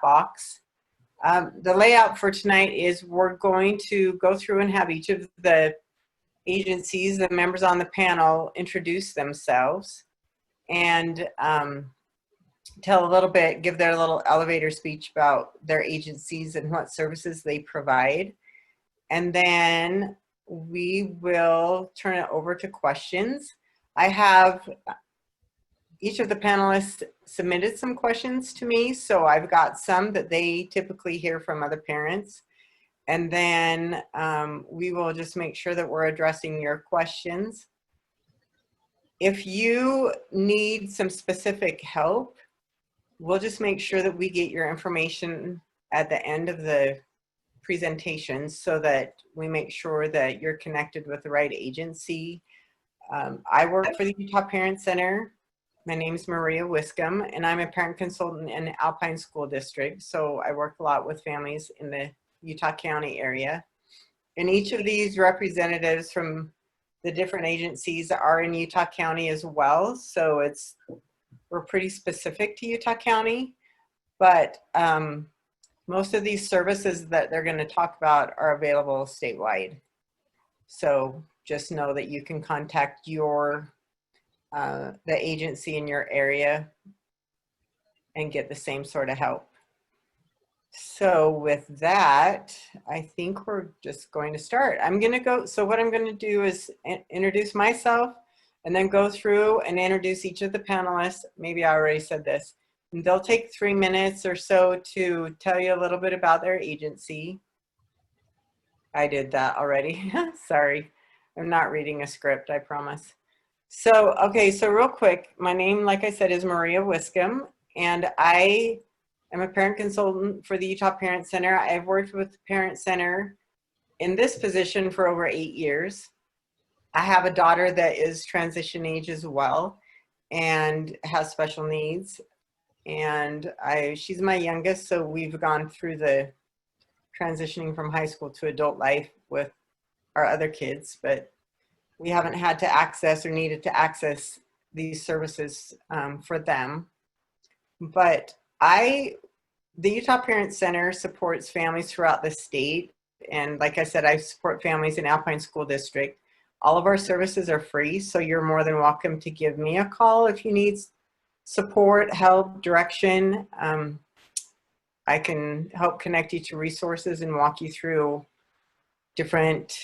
box. The layout for tonight is we're going to go through and have each of the agencies, the members on the panel, introduce themselves and tell a little bit, give their little elevator speech about their agencies and what services they provide. And then we will turn it over to questions. I have each of the panelists submitted some questions to me, so I've got some that they typically hear from other parents. And then we will just make sure that we're addressing your questions. If you need some specific help, we'll just make sure that we get your information at the end of the presentation so that we make sure that you're connected with the right agency. I work for the Utah Parent Center. My name is Maria Wiscombe, and I'm a parent consultant in the Alpine School District. So I work a lot with families in the Utah County area. And each of these representatives from the different agencies are in Utah County as well. So we're pretty specific to Utah County, but most of these services that they're going to talk about are available statewide. So just know that you can contact the agency in your area and get the same sort of help. So with that, I think we're just going to start. So what I'm going to do is introduce myself and then go through and introduce each of the panelists. Maybe I already said this. And they'll take 3 minutes or so to tell you a little bit about their agency. I did that already. Sorry, I'm not reading a script, I promise. So, okay, so real quick, my name, like I said, is Maria Wiscombe, and I am a parent consultant for the Utah Parent Center. I've worked with the Parent Center in this position for over 8 years. I have a daughter that is transition age as well and has special needs. And she's my youngest, so we've gone through the transitioning from high school to adult life with our other kids, but we haven't had to access or needed to access these services for them. But the Utah Parent Center supports families throughout the state. And like I said, I support families in Alpine School District. All of our services are free, so you're more than welcome to give me a call if you need support, help, direction. I can help connect you to resources and walk you through different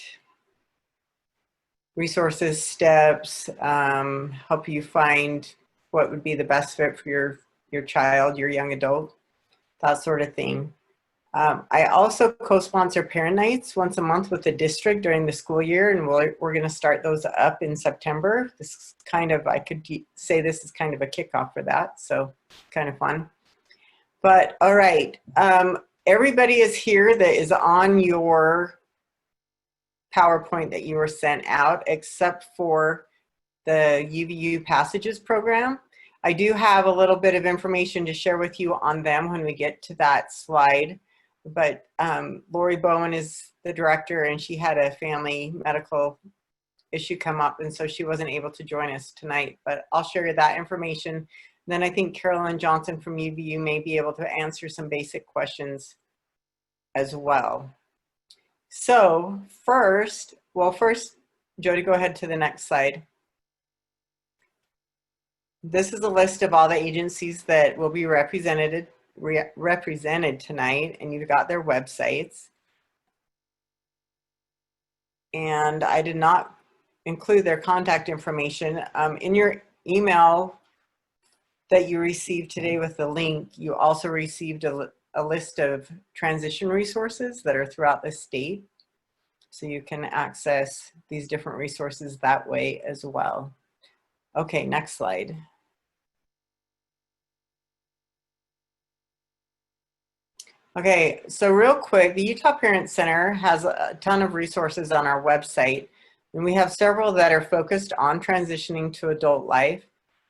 resources, steps, help you find what would be the best fit for your child, your young adult, that sort of thing. I also co-sponsor parent nights once a month with the district during the school year, and we're going to start those up in September. This is kind of, I could say this is kind of a kickoff for that, so kind of fun. But all right, everybody is here that is on your PowerPoint that you were sent out, except for the UVU Passages program. I do have a little bit of information to share with you on them when we get to that slide. But Lori Bowen is the director, and she had a family medical issue come up, and so she wasn't able to join us tonight. But I'll share you that information. Then I think Carolyn Johnson from UVU may be able to answer some basic questions as well. So first, Jody, go ahead to the next slide. This is a list of all the agencies that will be represented tonight, and you've got their websites. And I did not include their contact information. In your email that you received today with the link, you also received a list of transition resources that are throughout the state. So you can access these different resources that way as well. Okay, next slide. Okay, so real quick, the Utah Parent Center has a ton of resources on our website, and we have several that are focused on transitioning to adult life.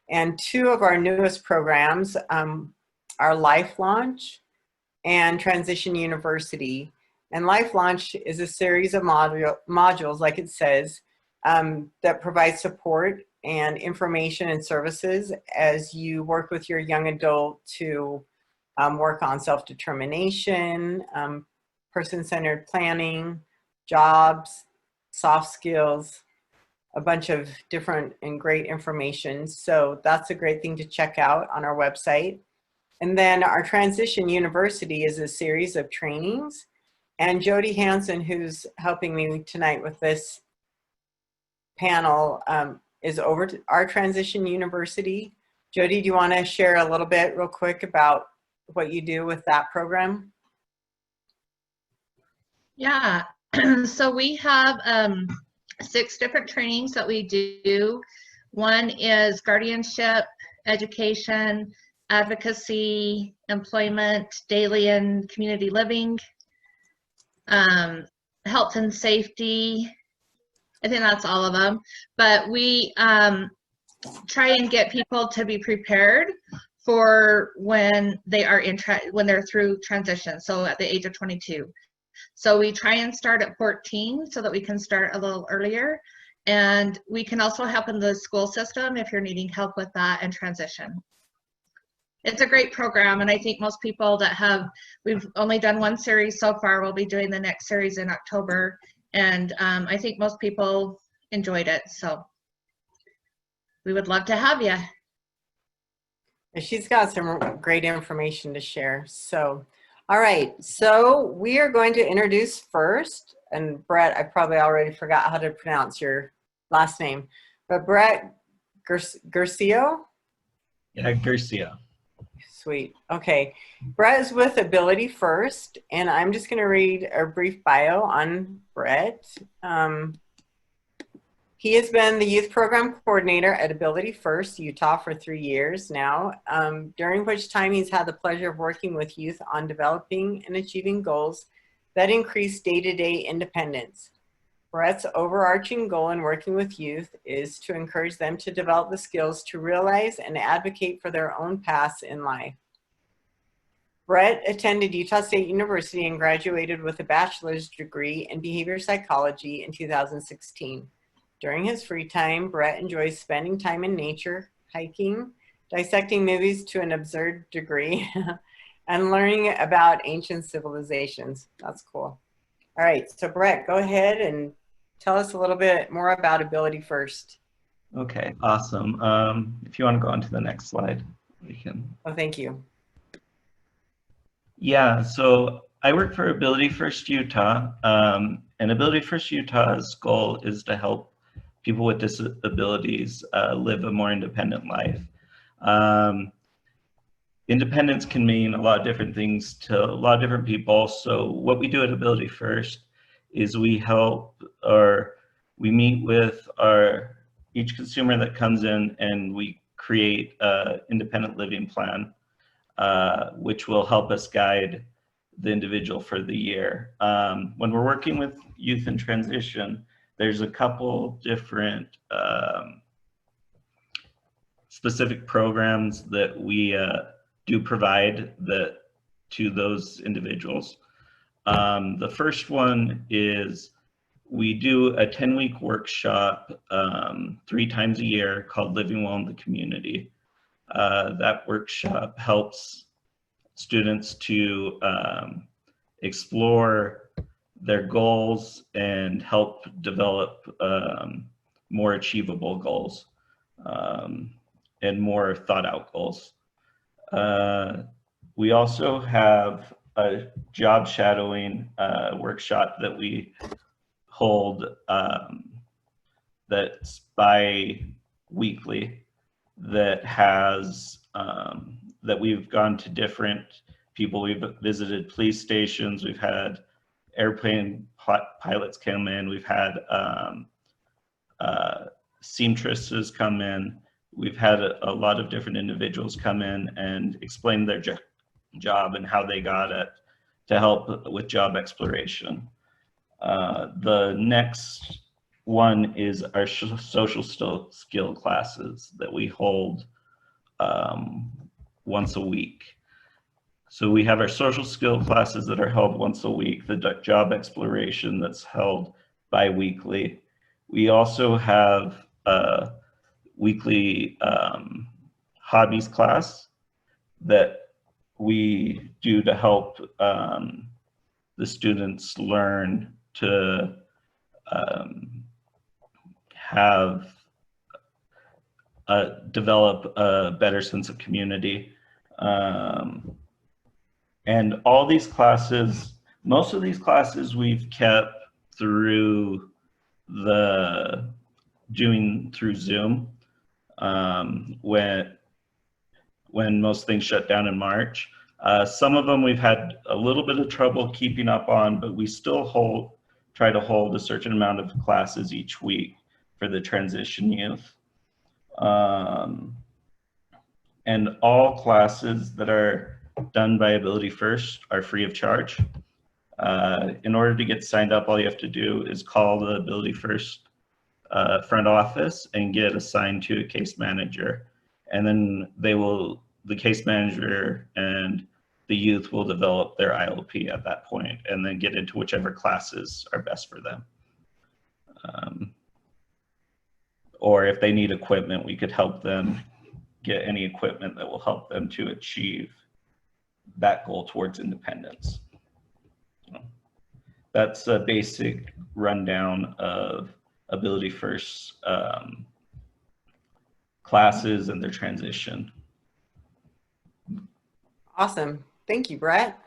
And 2 of our newest programs are Life Launch and Transition University. And Life Launch is a series of modules, like it says, that provide support and information and services as you work with your young adult to work on self-determination, person-centered planning, jobs, soft skills, a bunch of different and great information. So that's a great thing to check out on our website. And then our Transition University is a series of trainings. And Jody Hansen, who's helping me tonight with this panel, is over to our Transition University. Jody, do you want to share a little bit real quick about what you do with that program? Yeah, so we have 6 different trainings that we do. One is guardianship, education, advocacy, employment, daily and community living, health and safety. I think that's all of them. But we try and get people to be prepared for when they are when they're through transition, so at the age of 22. So we try and start at 14 so that we can start a little earlier. And we can also help in the school system if you're needing help with that and transition. It's a great program, and I think most people that we've only done one series so far. We'll be doing the next series in October, and I think most people enjoyed it, so we would love to have you. She's got some great information to share. So, all right, so we are going to introduce first, and Brett, I probably already forgot how to pronounce your last name, but Brett Garcia? Yeah, Garcia. Sweet. Okay. Brett is with Abilityfirst, and I'm just going to read a brief bio on Brett. He has been the youth program coordinator at Abilityfirst Utah for 3 years now, during which time he's had the pleasure of working with youth on developing and achieving goals that increase day-to-day independence. Brett's overarching goal in working with youth is to encourage them to develop the skills to realize and advocate for their own paths in life. Brett attended Utah State University and graduated with a bachelor's degree in behavior psychology in 2016. During his free time, Brett enjoys spending time in nature, hiking, dissecting movies to an absurd degree, and learning about ancient civilizations. That's cool. All right, so Brett, go ahead and tell us a little bit more about Abilityfirst. Okay, awesome. If you want to go on to the next slide, we can. Oh, thank you. Yeah, so I work for Abilityfirst Utah, and Abilityfirst Utah's goal is to help people with disabilities live a more independent life. Independence can mean a lot of different things to a lot of different people. So what we do at Abilityfirst is we help, or we meet with each consumer that comes in, and we create an independent living plan, which will help us guide the individual for the year. When we're working with youth in transition, there's a couple different specific programs that we do provide to those individuals. The first one is we do a 10-week workshop 3 times a year called Living Well in the Community. That workshop helps students to explore their goals and help develop more achievable goals and more thought out goals. We also have a job shadowing workshop that we hold that's bi-weekly, that has that we've gone to different people. We've visited police stations, we've had airplane pilots come in, we've had seamstresses come in, we've had a lot of different individuals come in and explain their job and how they got it to help with job exploration. The next one is our social skill classes that we hold once a week. So we have our social skill classes that are held once a week, the job exploration that's held bi-weekly. We also have a weekly hobbies class that we do to help the students learn to develop a better sense of community. And all these classes, most of these classes we've kept through through Zoom when most things shut down in March. Some of them we've had a little bit of trouble keeping up on, but we still try to hold a certain amount of classes each week for the transition youth. And all classes that are done by Abilityfirst are free of charge. In order to get signed up, all you have to do is call the Abilityfirst front office and get assigned to a case manager. And then the case manager and the youth will develop their ILP at that point and then get into whichever classes are best for them. Or if they need equipment, we could help them get any equipment that will help them to achieve that goal towards independence. That's a basic rundown of Abilityfirst classes and their transition. Awesome. Thank you, Brett.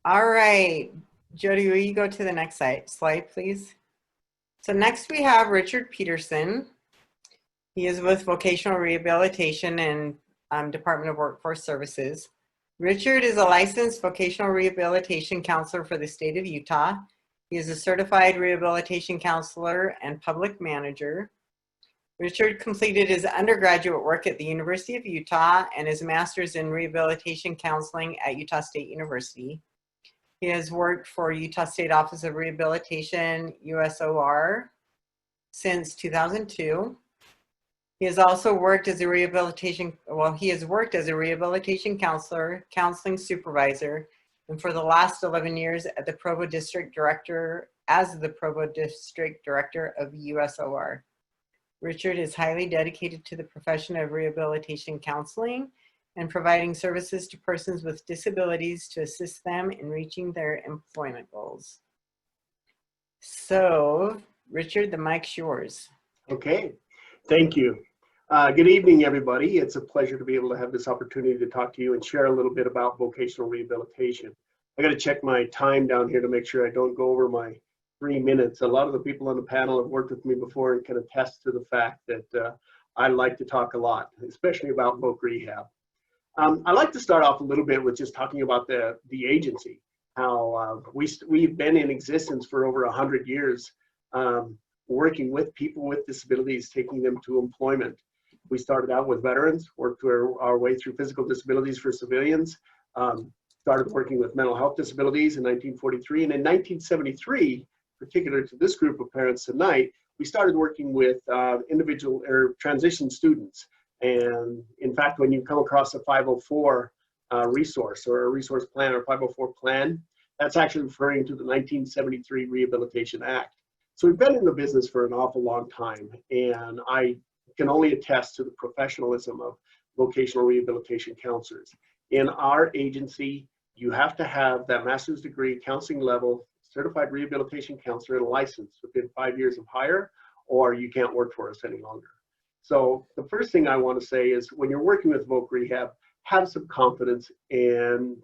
All right, Jody, will you go to the next slide, please? So next we have Richard Peterson. He is with Vocational Rehabilitation and Department of Workforce Services. Richard is a licensed vocational rehabilitation counselor for the state of Utah. He is a certified rehabilitation counselor and public manager. Richard completed his undergraduate work at the University of Utah and his master's in rehabilitation counseling at Utah State University. He has worked for Utah State Office of Rehabilitation, USOR, since 2002. He has also worked as a rehabilitation counselor, counseling supervisor, and for the last 11 years as the Provo District Director of USOR. Richard is highly dedicated to the profession of rehabilitation counseling and providing services to persons with disabilities to assist them in reaching their employment goals. So, Richard, the mic's yours. Okay, thank you. Good evening, everybody. It's a pleasure to be able to have this opportunity to talk to you and share a little bit about vocational rehabilitation. I got to check my time down here to make sure I don't go over my 3 minutes. A lot of the people on the panel have worked with me before and can attest to the fact that I like to talk a lot, especially about Voc Rehab. I'd like to start off a little bit with just talking about the agency, how we've been in existence for over 100 years, working with people with disabilities, taking them to employment. We started out with veterans, worked our way through physical disabilities for civilians, started working with mental health disabilities in 1943, and in 1973, particular to this group of parents tonight, we started working with individual or transition students. And in fact, when you come across a 504 resource or a resource plan or 504 plan, that's actually referring to the 1973 Rehabilitation Act. So we've been in the business for an awful long time, and I can only attest to the professionalism of vocational rehabilitation counselors. In our agency, you have to have that master's degree, counseling level, certified rehabilitation counselor, and a license within 5 years of hire, or you can't work for us any longer. So the first thing I want to say is when you're working with Voc Rehab, have some confidence and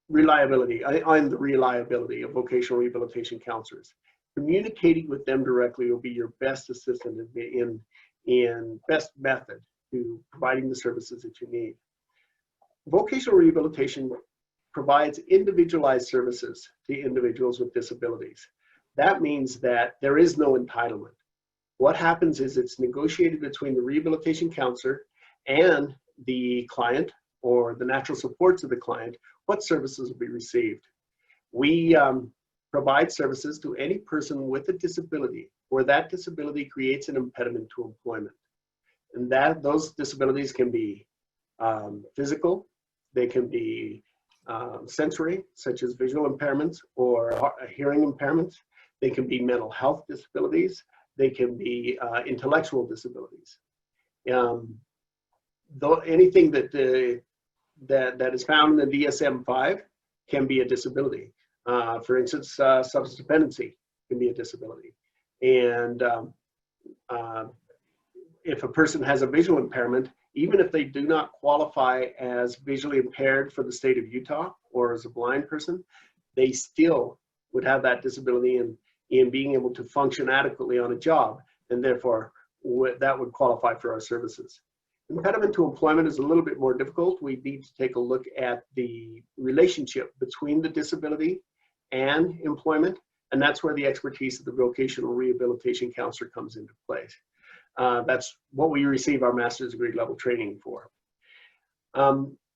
reliability. I'm the reliability of vocational rehabilitation counselors. Communicating with them directly will be your best assistant in best method to providing the services that you need. Vocational rehabilitation provides individualized services to individuals with disabilities. That means that there is no entitlement. What happens is it's negotiated between the rehabilitation counselor and the client or the natural supports of the client, what services will be received. We provide services to any person with a disability where that disability creates an impediment to employment. And those disabilities can be physical, they can be sensory, such as visual impairments or hearing impairments. They can be mental health disabilities. They can be intellectual disabilities. though anything that is found in the DSM-5 can be a disability. For instance, substance dependency can be a disability. And if a person has a visual impairment, even if they do not qualify as visually impaired for the state of Utah or as a blind person, they still would have that disability in being able to function adequately on a job, and therefore that would qualify for our services. Impediment to employment is a little bit more difficult. We need to take a look at the relationship between the disability and employment, and that's where the expertise of the vocational rehabilitation counselor comes into place. That's what we receive our master's degree level training for.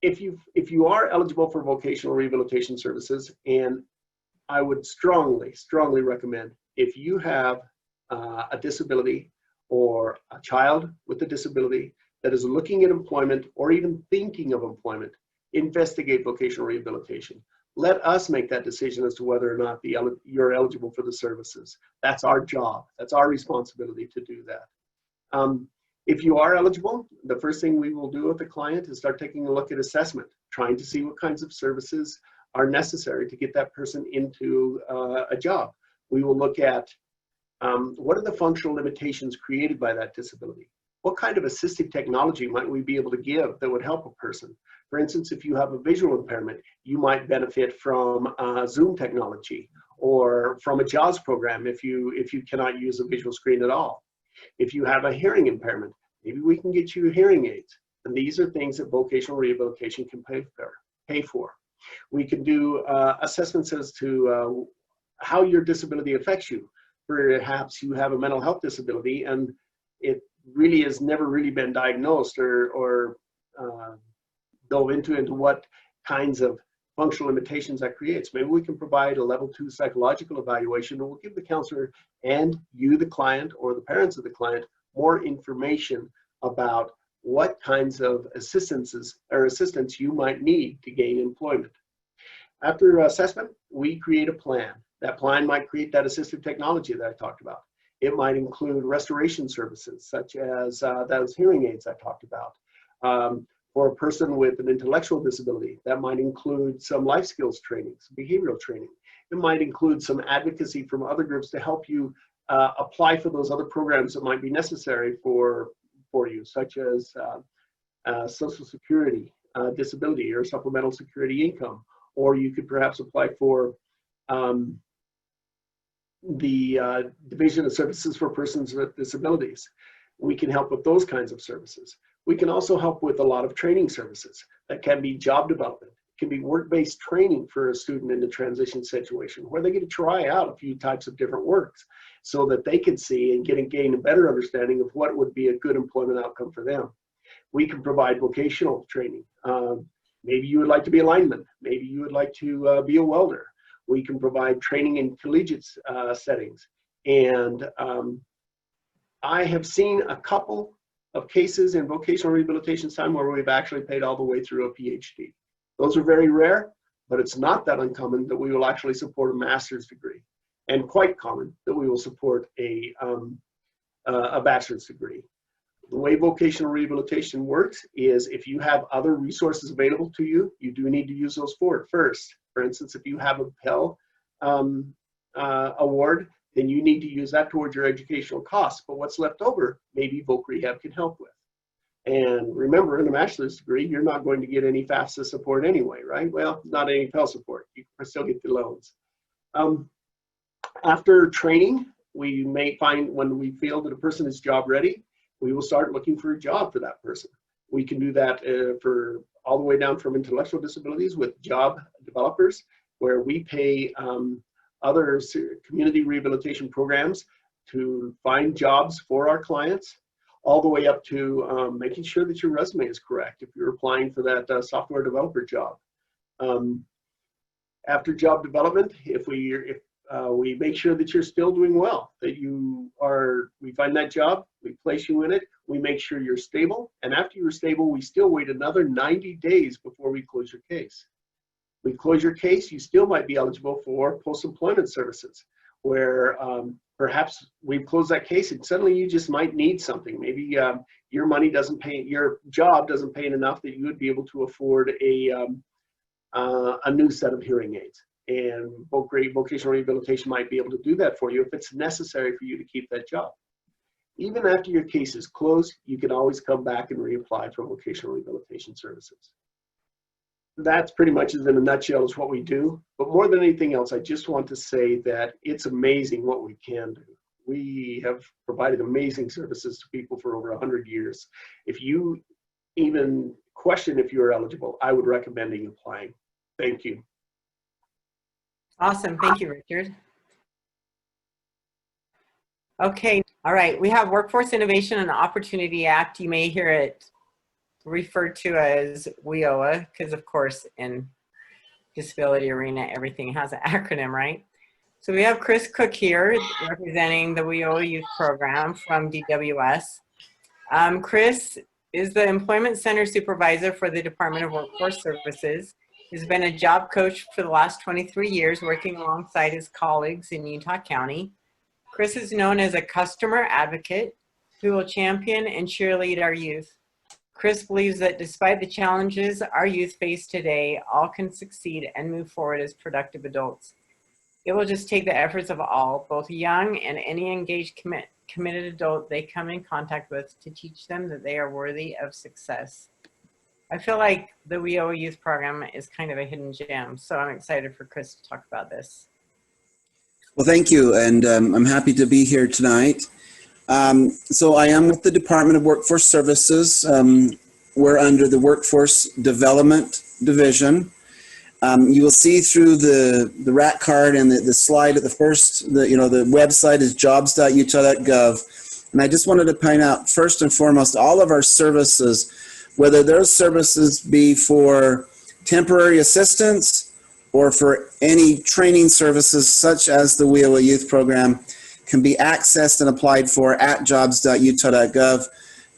If you are eligible for vocational rehabilitation services, and I would strongly recommend, if you have a disability or a child with a disability that is looking at employment or even thinking of employment, investigate vocational rehabilitation. Let us make that decision as to whether or not you're eligible for the services. That's our job. That's our responsibility to do that. If you are eligible, the first thing we will do with the client is start taking a look at assessment, trying to see what kinds of services are necessary to get that person into a job. We will look at what are the functional limitations created by that disability? What kind of assistive technology might we be able to give that would help a person? For instance, if you have a visual impairment, you might benefit from Zoom technology or from a JAWS program if you cannot use a visual screen at all. If you have a hearing impairment, maybe we can get you hearing aids. And these are things that vocational rehabilitation can pay for. We can do assessments as to how your disability affects you. Perhaps you have a mental health disability and it really has never really been diagnosed or dove into what kinds of functional limitations that creates. Maybe we can provide a level 2 psychological evaluation, and we'll give the counselor and you, the client, or the parents of the client, more information about what kinds of assistance you might need to gain employment. After assessment, we create a plan. That plan might create that assistive technology that I talked about. It might include restoration services, such as those hearing aids I talked about. For a person with an intellectual disability, that might include some life skills training, some behavioral training. It might include some advocacy from other groups to help you apply for those other programs that might be necessary for you, such as Social Security, disability, or supplemental security income. Or you could perhaps apply for the Division of Services for Persons with Disabilities. We can help with those kinds of services. We can also help with a lot of training services. That can be job development. It can be work-based training for a student in a transition situation where they get to try out a few types of different works so that they can see and gain a better understanding of what would be a good employment outcome for them. We can provide vocational training. Maybe you would like to be a lineman. Maybe you would like to be a welder. We can provide training in collegiate settings. And I have seen a couple of cases in vocational rehabilitation time where we've actually paid all the way through a PhD. Those are very rare, but it's not that uncommon that we will actually support a master's degree, and quite common that we will support a bachelor's degree. The way vocational rehabilitation works is if you have other resources available to you, you do need to use those first. For instance, if you have a Pell award, then you need to use that towards your educational costs. But what's left over, maybe Voc Rehab can help with. And remember, in a bachelor's degree, you're not going to get any FAFSA support anyway, right? Well, not any Pell support. You can still get the loans. After training, we may find when we feel that a person is job ready, we will start looking for a job for that person. We can do that for all the way down from intellectual disabilities with job developers, where we pay other community rehabilitation programs to find jobs for our clients, all the way up to making sure that your resume is correct if you're applying for that software developer job. After job development, if we make sure that you're still doing well, that we find that job, we place you in it, we make sure you're stable, and after you're stable, we still wait another 90 days before we close your case. We close your case, you still might be eligible for post-employment services, where perhaps we've closed that case and suddenly you just might need something. Maybe your money doesn't pay, your job doesn't pay enough that you would be able to afford a new set of hearing aids. And vocational rehabilitation might be able to do that for you if it's necessary for you to keep that job. Even after your case is closed, you can always come back and reapply for vocational rehabilitation services. That's pretty much in a nutshell is what we do. But more than anything else, I just want to say that it's amazing what we can do. We have provided amazing services to people for over 100 years. If you even question if you're eligible, I would recommend you applying. Thank you. Awesome. Thank you, Richard. Okay. All right. We have Workforce Innovation and Opportunity Act. You may hear it referred to as WIOA because, of course, in disability arena, everything has an acronym, right? So we have Chris Cook here representing the WIOA Youth Program from DWS. Chris is the Employment Center Supervisor for the Department of Workforce Services. He's been a job coach for the last 23 years, working alongside his colleagues in Utah County. Chris is known as a customer advocate who will champion and cheerlead our youth. Chris believes that despite the challenges our youth face today, all can succeed and move forward as productive adults. It will just take the efforts of all, both young and any engaged, committed adult they come in contact with to teach them that they are worthy of success. I feel like the WIOA Youth Program is kind of a hidden gem, so I'm excited for Chris to talk about this. Well, thank you, and I'm happy to be here tonight. So I am with the Department of Workforce Services. We're under the Workforce Development Division. You will see through the RAC card and the slide at the first, the website is jobs.utah.gov. And I just wanted to point out, first and foremost, all of our services, whether those services be for temporary assistance or for any training services such as the WIOA Youth Program, can be accessed and applied for at jobs.utah.gov,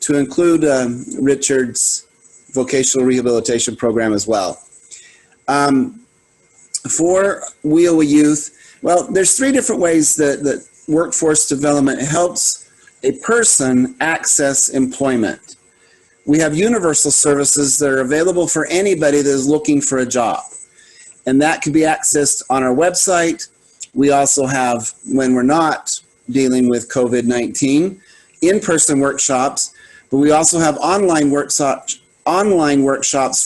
to include Richard's Vocational Rehabilitation Program as well. For WIOA Youth, well, there's three different ways that workforce development helps a person access employment. We have universal services that are available for anybody that is looking for a job, and that can be accessed on our website. We also have, when we're not dealing with COVID-19, in-person workshops, but we also have online workshops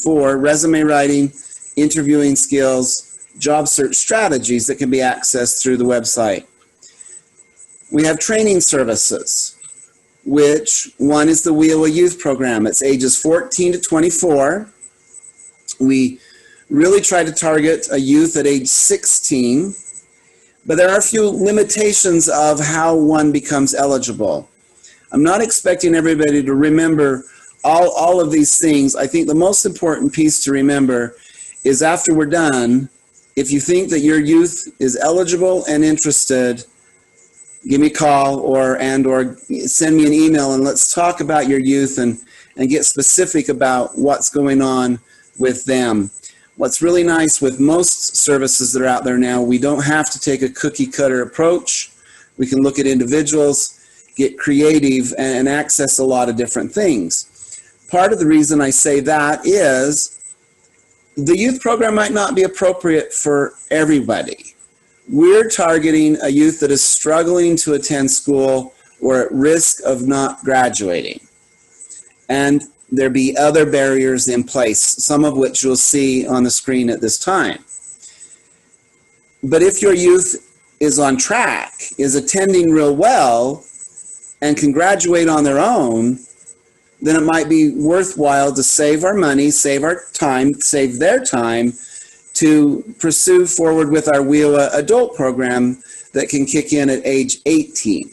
for resume writing, interviewing skills, job search strategies that can be accessed through the website. We have training services, which one is the WIOA Youth Program. It's ages 14 to 24. We really try to target a youth at age 16, but there are a few limitations of how one becomes eligible. I'm not expecting everybody to remember all of these things. I think the most important piece to remember is after we're done, if you think that your youth is eligible and interested, give me a call or send me an email, and let's talk about your youth and get specific about what's going on with them. What's really nice with most services that are out there now, we don't have to take a cookie cutter approach. We can look at individuals, get creative, and access a lot of different things. Part of the reason I say that is the youth program might not be appropriate for everybody. We're targeting a youth that is struggling to attend school or at risk of not graduating. And there be other barriers in place, some of which you'll see on the screen at this time. But if your youth is on track, is attending real well, and can graduate on their own, then it might be worthwhile to save our money, save our time, save their time to pursue forward with our WIOA adult program that can kick in at age 18.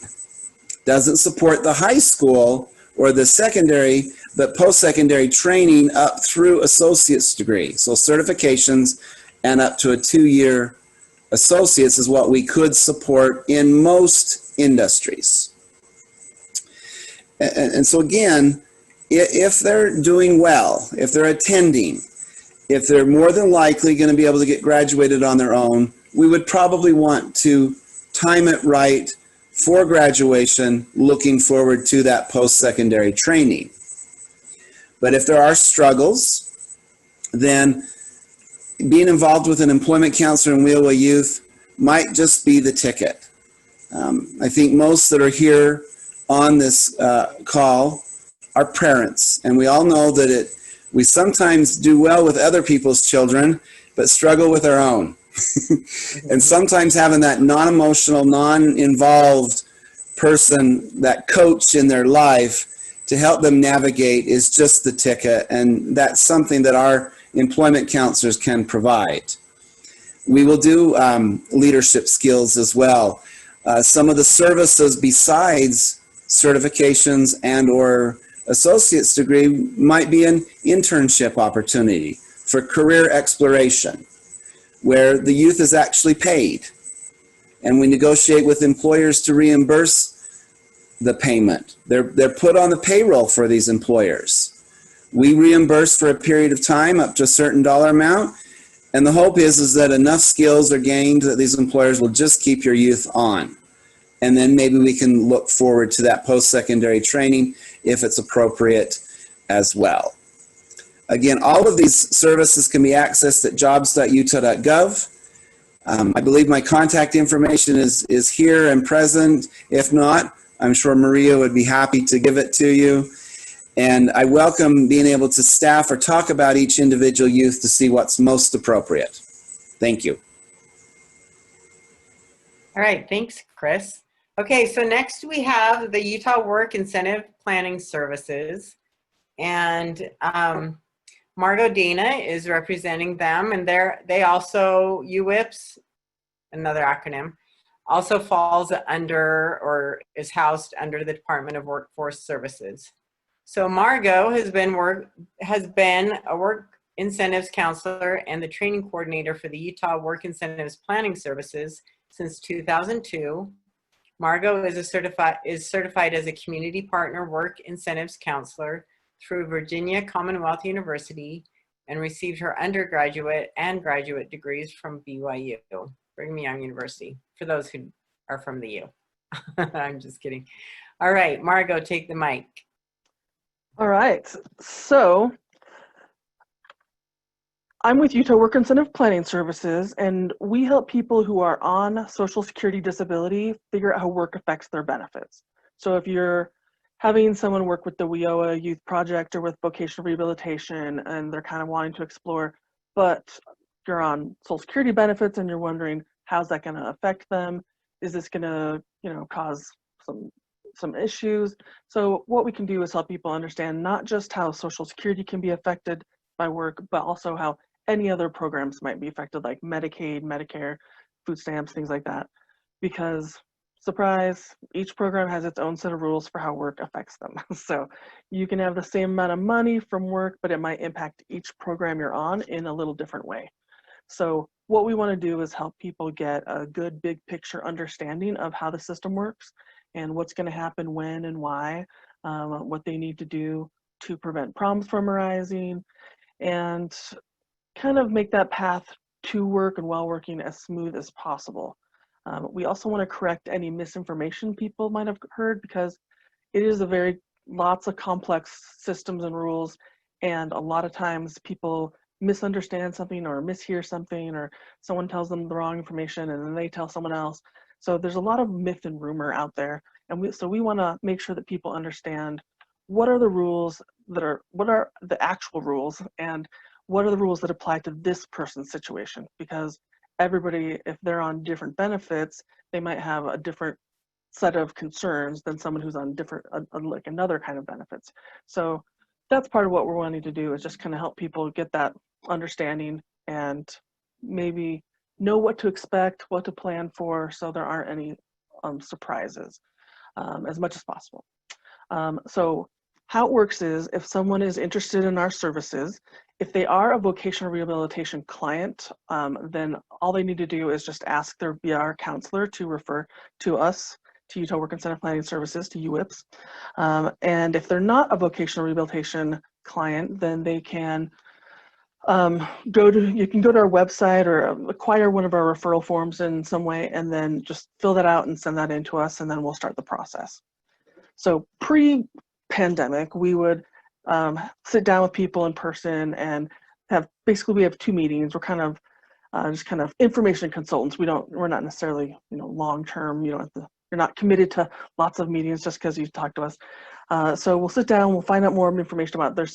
Doesn't support the high school or the secondary, but post-secondary training up through associate's degree. So certifications and up to a 2-year associates is what we could support in most industries. And so again, if they're doing well, if they're attending, if they're more than likely going to be able to get graduated on their own, we would probably want to time it right for graduation, looking forward to that post-secondary training. But if there are struggles, then being involved with an employment counselor in Wheelway Youth might just be the ticket. I think most that are here on this call are parents, and we all know that we sometimes do well with other people's children, but struggle with our own. And sometimes having that non-emotional, non-involved person, that coach in their life to help them navigate is just the ticket, and that's something that our employment counselors can provide. We will do leadership skills as well. Some of the services besides certifications and or associate's degree might be an internship opportunity for career exploration, where the youth is actually paid. And we negotiate with employers to reimburse the payment. They're put on the payroll for these employers. We reimburse for a period of time up to a certain dollar amount. And the hope is that enough skills are gained that these employers will just keep your youth on. And then maybe we can look forward to that post-secondary training if it's appropriate as well. Again, all of these services can be accessed at jobs.utah.gov. I believe my contact information is here and present. If not, I'm sure Maria would be happy to give it to you. And I welcome being able to staff or talk about each individual youth to see what's most appropriate. Thank you. All right, thanks, Chris. Okay, so next we have the Utah Work Incentive Planning Services. And Margot Dana is representing them, and they also, UWIPS, another acronym, also falls under or is housed under the Department of Workforce Services. So Margot has been a work incentives counselor and the training coordinator for the Utah Work Incentives Planning Services since 2002. Margot is certified as a community partner work incentives counselor through Virginia Commonwealth University and received her undergraduate and graduate degrees from BYU, Brigham Young University, for those who are from the U. I'm just kidding. All right, Margot, take the mic. All right, so I'm with Utah Work Incentive Planning Services, and we help people who are on Social Security disability figure out how work affects their benefits. So if you're having someone work with the WIOA Youth Project or with Vocational Rehabilitation, and they're kind of wanting to explore, but you're on Social Security benefits and you're wondering, how's that going to affect them? Is this going to, cause some issues? So what we can do is help people understand not just how Social Security can be affected by work, but also how any other programs might be affected, like Medicaid, Medicare, food stamps, things like that. Because, surprise, each program has its own set of rules for how work affects them. So you can have the same amount of money from work, but it might impact each program you're on in a little different way. So what we want to do is help people get a good big picture understanding of how the system works and what's going to happen when and why, what they need to do to prevent problems from arising, and kind of make that path to work and while working as smooth as possible. We also want to correct any misinformation people might have heard, because it is lots of complex systems and rules, and a lot of times people misunderstand something or mishear something, or someone tells them the wrong information and then they tell someone else. So there's a lot of myth and rumor out there, and so we want to make sure that people understand what are the rules what are the actual rules, and what are the rules that apply to this person's situation, because everybody, if they're on different benefits, they might have a different set of concerns than someone who's on different, like another kind of benefits. So that's part of what we're wanting to do, is just kind of help people get that understanding and maybe know what to expect, what to plan for, so there aren't any surprises as much as possible. So how it works is, if someone is interested in our services, if they are a vocational rehabilitation client, then all they need to do is just ask their VR counselor to refer to us, to Utah Work Incentive Planning Services, to UWIPS. And if they're not a vocational rehabilitation client, then they can you can go to our website or acquire one of our referral forms in some way, and then just fill that out and send that in to us, and then we'll start the process. So pre-pandemic, we would sit down with people in person and we have 2 meetings. We're kind of just kind of information consultants. We're not necessarily, long-term, you're not committed to lots of meetings just because you talk to us. So we'll sit down, we'll find out more information about their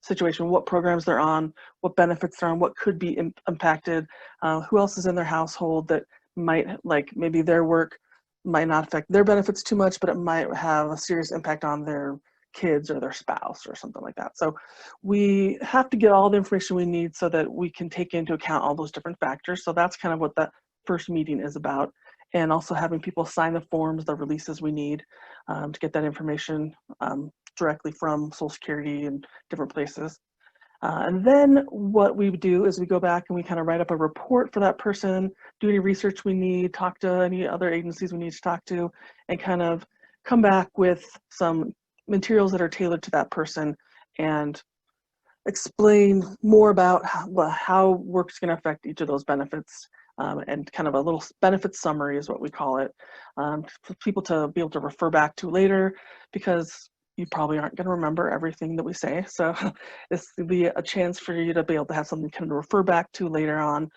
situation, what programs they're on, what benefits they're on, what could be impacted, who else is in their household that might, maybe their work might not affect their benefits too much, but it might have a serious impact on their kids or their spouse or something like that. So we have to get all the information we need so that we can take into account all those different factors. So that's kind of what that first meeting is about. And also having people sign the forms, the releases we need to get that information directly from Social Security and different places. And then what we do is we go back and we kind of write up a report for that person, do any research we need, talk to any other agencies we need to talk to, and kind of come back with some materials that are tailored to that person and explain more about how work's going to affect each of those benefits, and kind of a little benefit summary is what we call it, for people to be able to refer back to later, because you probably aren't going to remember everything that we say. So this will be a chance for you to be able to have something kind of refer back to later on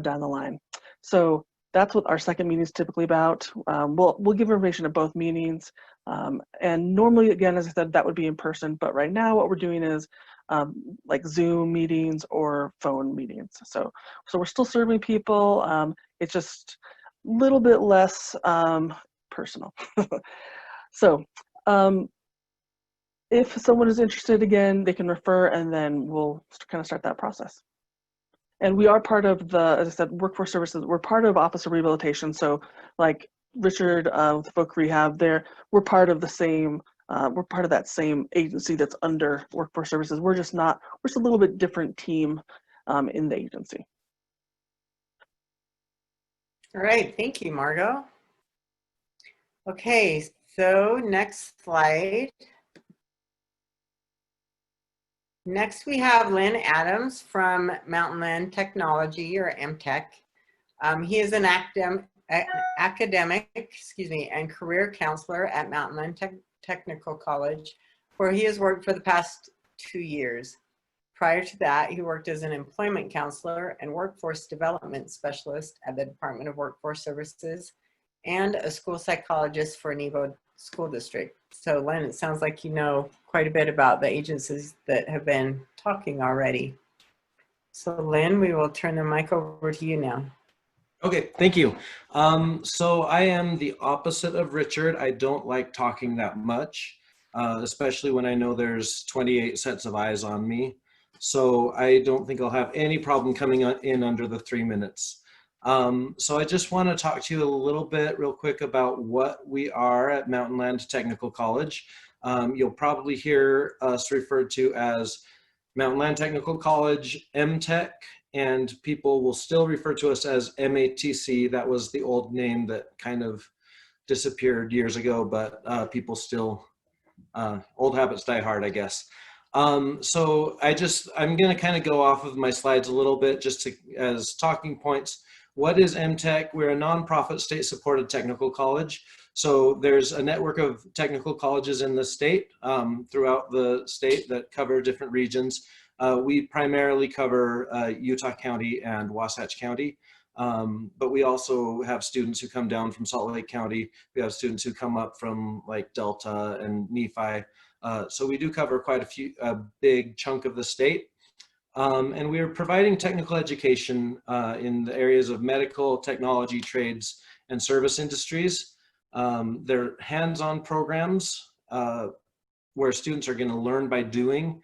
down the line. So that's what our second meeting is typically about. We'll give information at both meetings. And normally, again, as I said, that would be in person. But right now what we're doing is like Zoom meetings or phone meetings. So we're still serving people. It's just a little bit less personal. So if someone is interested, again, they can refer, and then we'll kind of start that process. And we are part of as I said, Workforce Services. We're part of Office of Rehabilitation. So like Richard with Voc Rehab, we're part of the same, we're part of that same agency that's under Workforce Services. We're just a little bit different team in the agency. All right, thank you, Margot. Okay, so next slide. Next, we have Lynn Adams from Mountainland Technology, or Mtech. He is an academic, and career counselor at Mountainland Technical College, where he has worked for the past 2 years. Prior to that, he worked as an employment counselor and workforce development specialist at the Department of Workforce Services and a school psychologist for Nebo School District. So Lynn, it sounds like you know quite a bit about the agencies that have been talking already. So Lynn, we will turn the mic over to you now. Okay, thank you. So I am the opposite of Richard. I don't like talking that much, especially when I know there's 28 sets of eyes on me. So I don't think I'll have any problem coming in under the 3 minutes. So I just want to talk to you a little bit real quick about what we are at Mountainland Technical College. You'll probably hear us referred to as Mountainland Technical College, Mtech, and people will still refer to us as MATC. That was the old name that kind of disappeared years ago, but people still, old habits die hard, I guess. So I'm gonna kind of go off of my slides a little bit just as talking points. What is Mtech? We're a nonprofit state-supported technical college. So there's a network of technical colleges in the state, throughout the state, that cover different regions. We primarily cover Utah County and Wasatch County, but we also have students who come down from Salt Lake County. We have students who come up from like Delta and Nephi. So we do cover quite a big chunk of the state. And we are providing technical education in the areas of medical, technology, trades, and service industries. They're hands-on programs where students are going to learn by doing,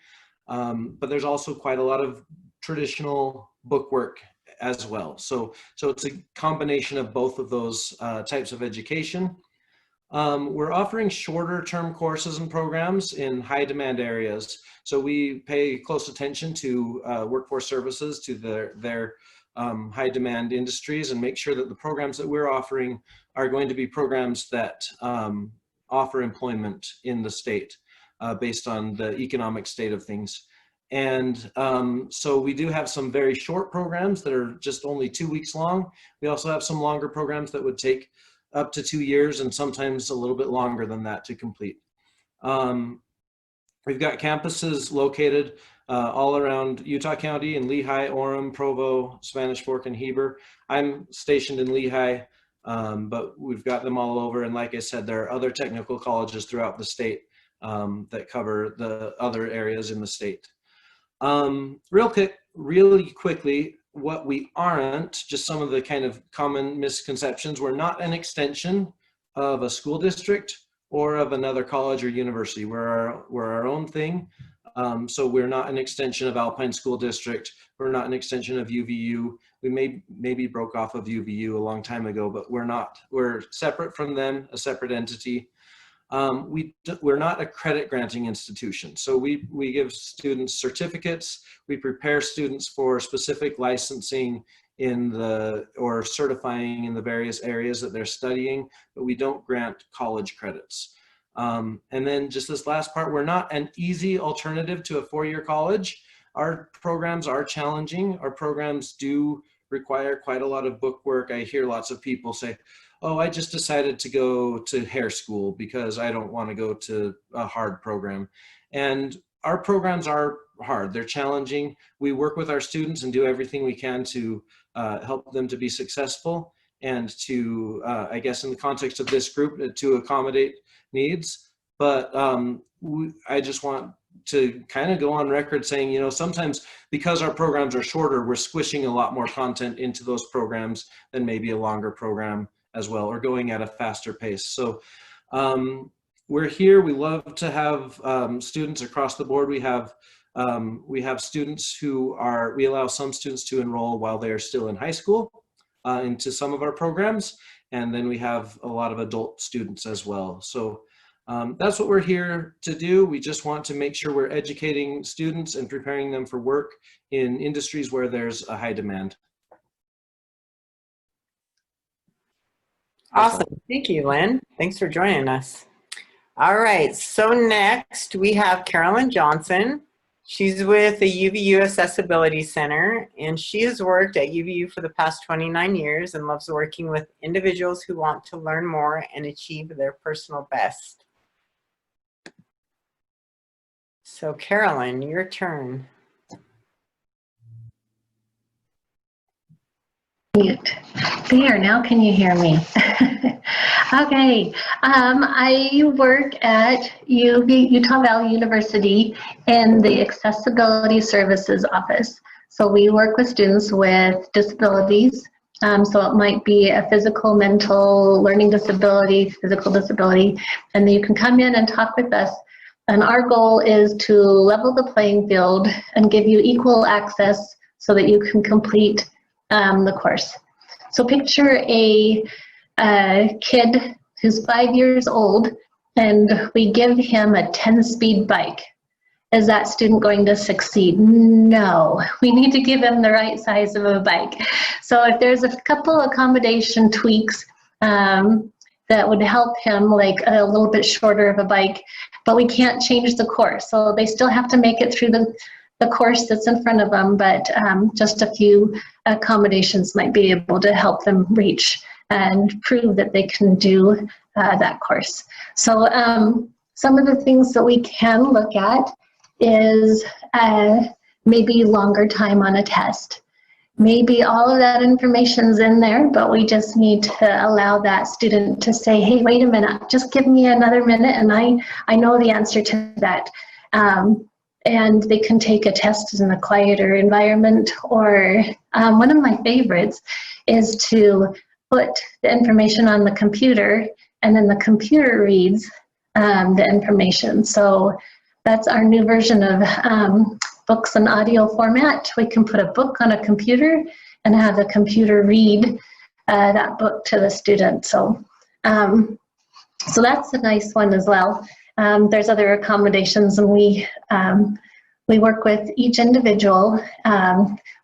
but there's also quite a lot of traditional book work as well. So it's a combination of both of those types of education. We're offering shorter term courses and programs in high demand areas. So we pay close attention to workforce services, to their high demand industries, and make sure that the programs that we're offering are going to be programs that offer employment in the state based on the economic state of things. And so we do have some very short programs that are just only 2 weeks long. We also have some longer programs that would take up to 2 years and sometimes a little bit longer than that to complete. We've got campuses located all around Utah County in Lehigh, Orem, Provo, Spanish Fork, and Heber. I'm stationed in Lehigh, but we've got them all over. And like I said, there are other technical colleges throughout the state that cover the other areas in the state. Really quickly, what we aren't, just some of the kind of common misconceptions, we're not an extension of a school district or of another college or university. We're our own thing. So we're not an extension of Alpine School District. We're not an extension of UVU. We maybe broke off of UVU a long time ago, but we're not. We're separate from them, a separate entity. We're not a credit granting institution. So we give students certificates. We prepare students for specific licensing or certifying in the various areas that they're studying, but we don't grant college credits. And then just this last part, we're not an easy alternative to a four-year college. Our programs are challenging. Our programs do require quite a lot of book work. I hear lots of people say, oh, I just decided to go to hair school because I don't want to go to a hard program. And our programs are hard. They're challenging. We work with our students and do everything we can to help them to be successful and to, I guess in the context of this group, to accommodate needs. But I just want to kind of go on record saying, you know, sometimes because our programs are shorter, we're squishing a lot more content into those programs than maybe a longer program as well, or going at a faster pace. So we're here. We love to have students across the board. We have students who we allow some students to enroll while they are still in high school into some of our programs. And then we have a lot of adult students as well. So that's what we're here to do. We just want to make sure we're educating students and preparing them for work in industries where there's a high demand. Awesome. Thank you, Lynn. Thanks for joining us. All right. So next we have Carolyn Johnson. She's with the UVU Accessibility Center, and she has worked at UVU for the past 29 years and loves working with individuals who want to learn more and achieve their personal best. So Carolyn, your turn. Mute. There, now can you hear me? Okay, I work at Utah Valley University in the Accessibility Services Office. So we work with students with disabilities. So it might be a physical, mental, learning disability, physical disability, and then you can come in and talk with us. And our goal is to level the playing field and give you equal access so that you can complete the course. So picture a kid who's 5 years old and we give him a 10-speed bike. Is that student going to succeed? No, we need to give him the right size of a bike. So if there's a couple accommodation tweaks that would help him, like a little bit shorter of a bike, but we can't change the course. So they still have to make it through the course that's in front of them, but just a few accommodations might be able to help them reach and prove that they can do that course. So some of the things that we can look at is maybe longer time on a test. Maybe all of that information's in there, but we just need to allow that student to say, hey, wait a minute, just give me another minute and I know the answer to that. And they can take a test in a quieter environment, or one of my favorites is to put the information on the computer and then the computer reads the information. So that's our new version of books and audio format. We can put a book on a computer and have the computer read that book to the student. So, so that's a nice one as well. There's other accommodations, and we work with each individual,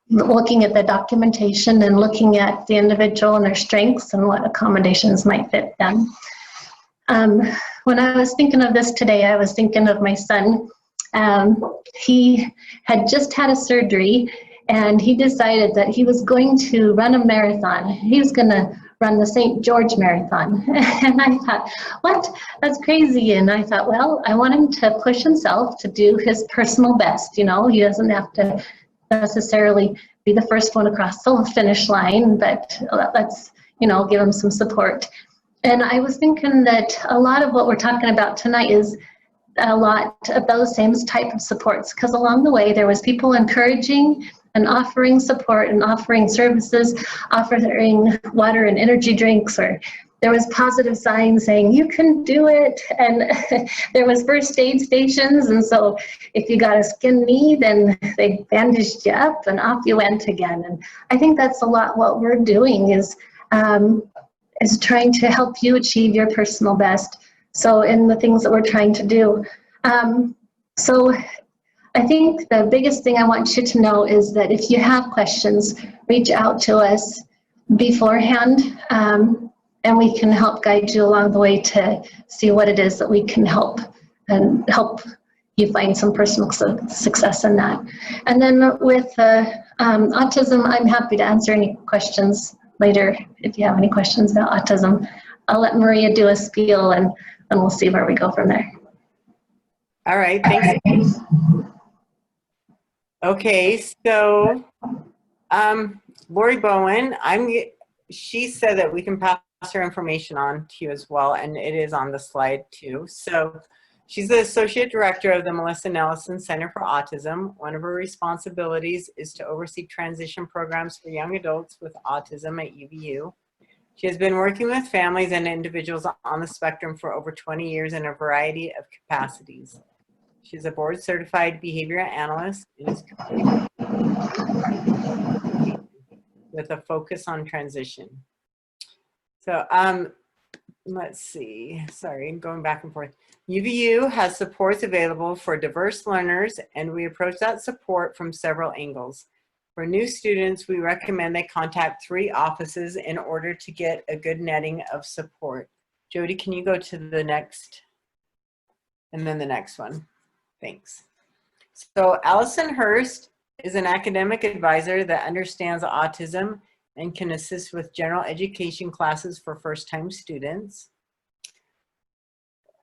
looking at the documentation and looking at the individual and their strengths and what accommodations might fit them. When I was thinking of this today, I was thinking of my son. He had just had a surgery, and he decided that he was going to run a marathon. He was going to run the St. George Marathon. And I thought, what? That's crazy. And I thought, well, I want him to push himself to do his personal best. You know, he doesn't have to necessarily be the first one across the finish line, but let's, you know, give him some support. And I was thinking that a lot of what we're talking about tonight is a lot of those same type of supports, because along the way there was people encouraging and offering support and offering services, offering water and energy drinks, or there was positive signs saying you can do it, and there was first aid stations, and so if you got a skinned knee, then they bandaged you up and off you went again. And I think that's a lot what we're doing is trying to help you achieve your personal best. So in the things that we're trying to do. So I think the biggest thing I want you to know is that if you have questions, reach out to us beforehand, and we can help guide you along the way to see what it is that we can help and help you find some personal success in that. And then with autism, I'm happy to answer any questions later if you have any questions about autism. I'll let Maria do a spiel, and we'll see where we go from there. All right, thanks. Okay, so Lori Bowen, she said that we can pass her information on to you as well, and it is on the slide too. So she's the Associate Director of the Melissa Nelson Center for Autism. One of her responsibilities is to oversee transition programs for young adults with autism at UVU. She has been working with families and individuals on the spectrum for over 20 years in a variety of capacities. She's a board-certified behavior analyst and is with a focus on transition. So let's see, sorry, going back and forth. UVU has supports available for diverse learners, and we approach that support from several angles. For new students, we recommend they contact 3 offices in order to get a good netting of support. Jody, can you go to the next, and then the next one? Thanks. So Alison Hurst is an academic advisor that understands autism and can assist with general education classes for first-time students.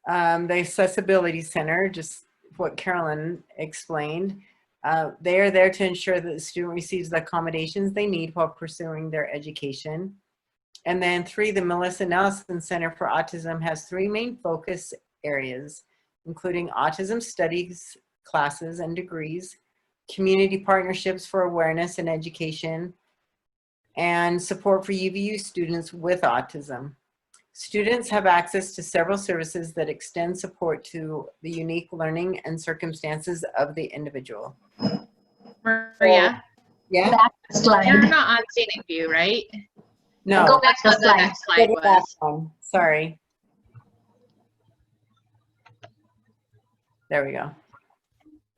The Accessibility Center, just what Carolyn explained, they are there to ensure that the student receives the accommodations they need while pursuing their education. And then 3, the Melissa Nelson Center for Autism has 3 main focus areas, including autism studies, classes and degrees, community partnerships for awareness and education, and support for UVU students with autism. Students have access to several services that extend support to the unique learning and circumstances of the individual. Maria, Yeah? Back slide. you're not on ScenicView, right? No. Go back That's to what the slide. next slide Go to that was. one. Sorry. There we go.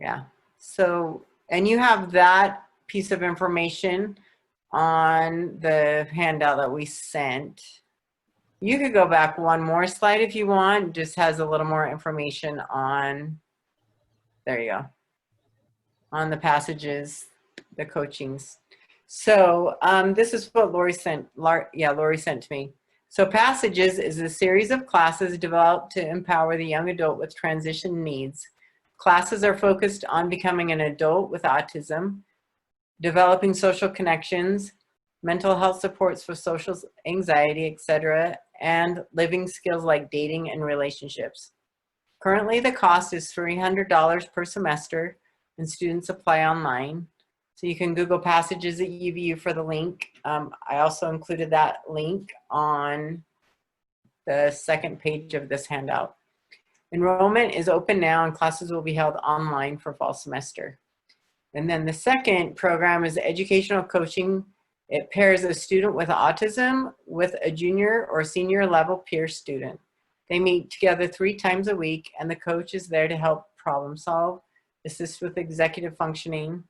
Yeah. So, and you have that piece of information on the handout that we sent. You could go back one more slide if you want. Just has a little more information on, there you go, on the passages, the coachings. So this is what Lori sent to me. So Passages is a series of classes developed to empower the young adult with transition needs. Classes are focused on becoming an adult with autism, developing social connections, mental health supports for social anxiety, etc., and living skills like dating and relationships. Currently, the cost is $300 per semester, and students apply online. So you can Google Passages at UVU for the link. I also included that link on the second page of this handout. Enrollment is open now, and classes will be held online for fall semester. And then the second program is educational coaching. It pairs a student with autism with a junior or senior level peer student. They meet together 3 times a week, and the coach is there to help problem solve, assist with executive functioning,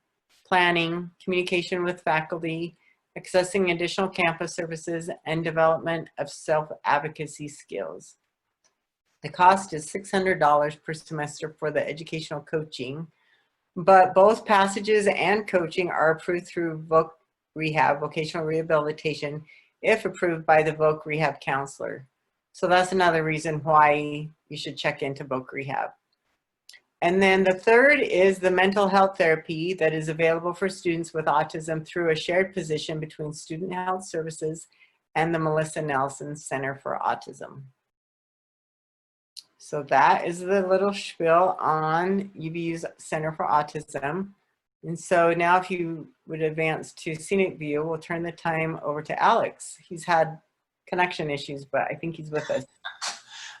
planning, communication with faculty, accessing additional campus services, and development of self-advocacy skills. The cost is $600 per semester for the educational coaching, but both passages and coaching are approved through Voc Rehab, Vocational Rehabilitation, if approved by the Voc Rehab counselor. So that's another reason why you should check into Voc Rehab. And then the third is the mental health therapy that is available for students with autism through a shared position between Student Health Services and the Melissa Nelson Center for Autism. So that is the little spiel on UVU's Center for Autism. And so now if you would advance to ScenicView, we'll turn the time over to Alex. He's had connection issues, but I think he's with us.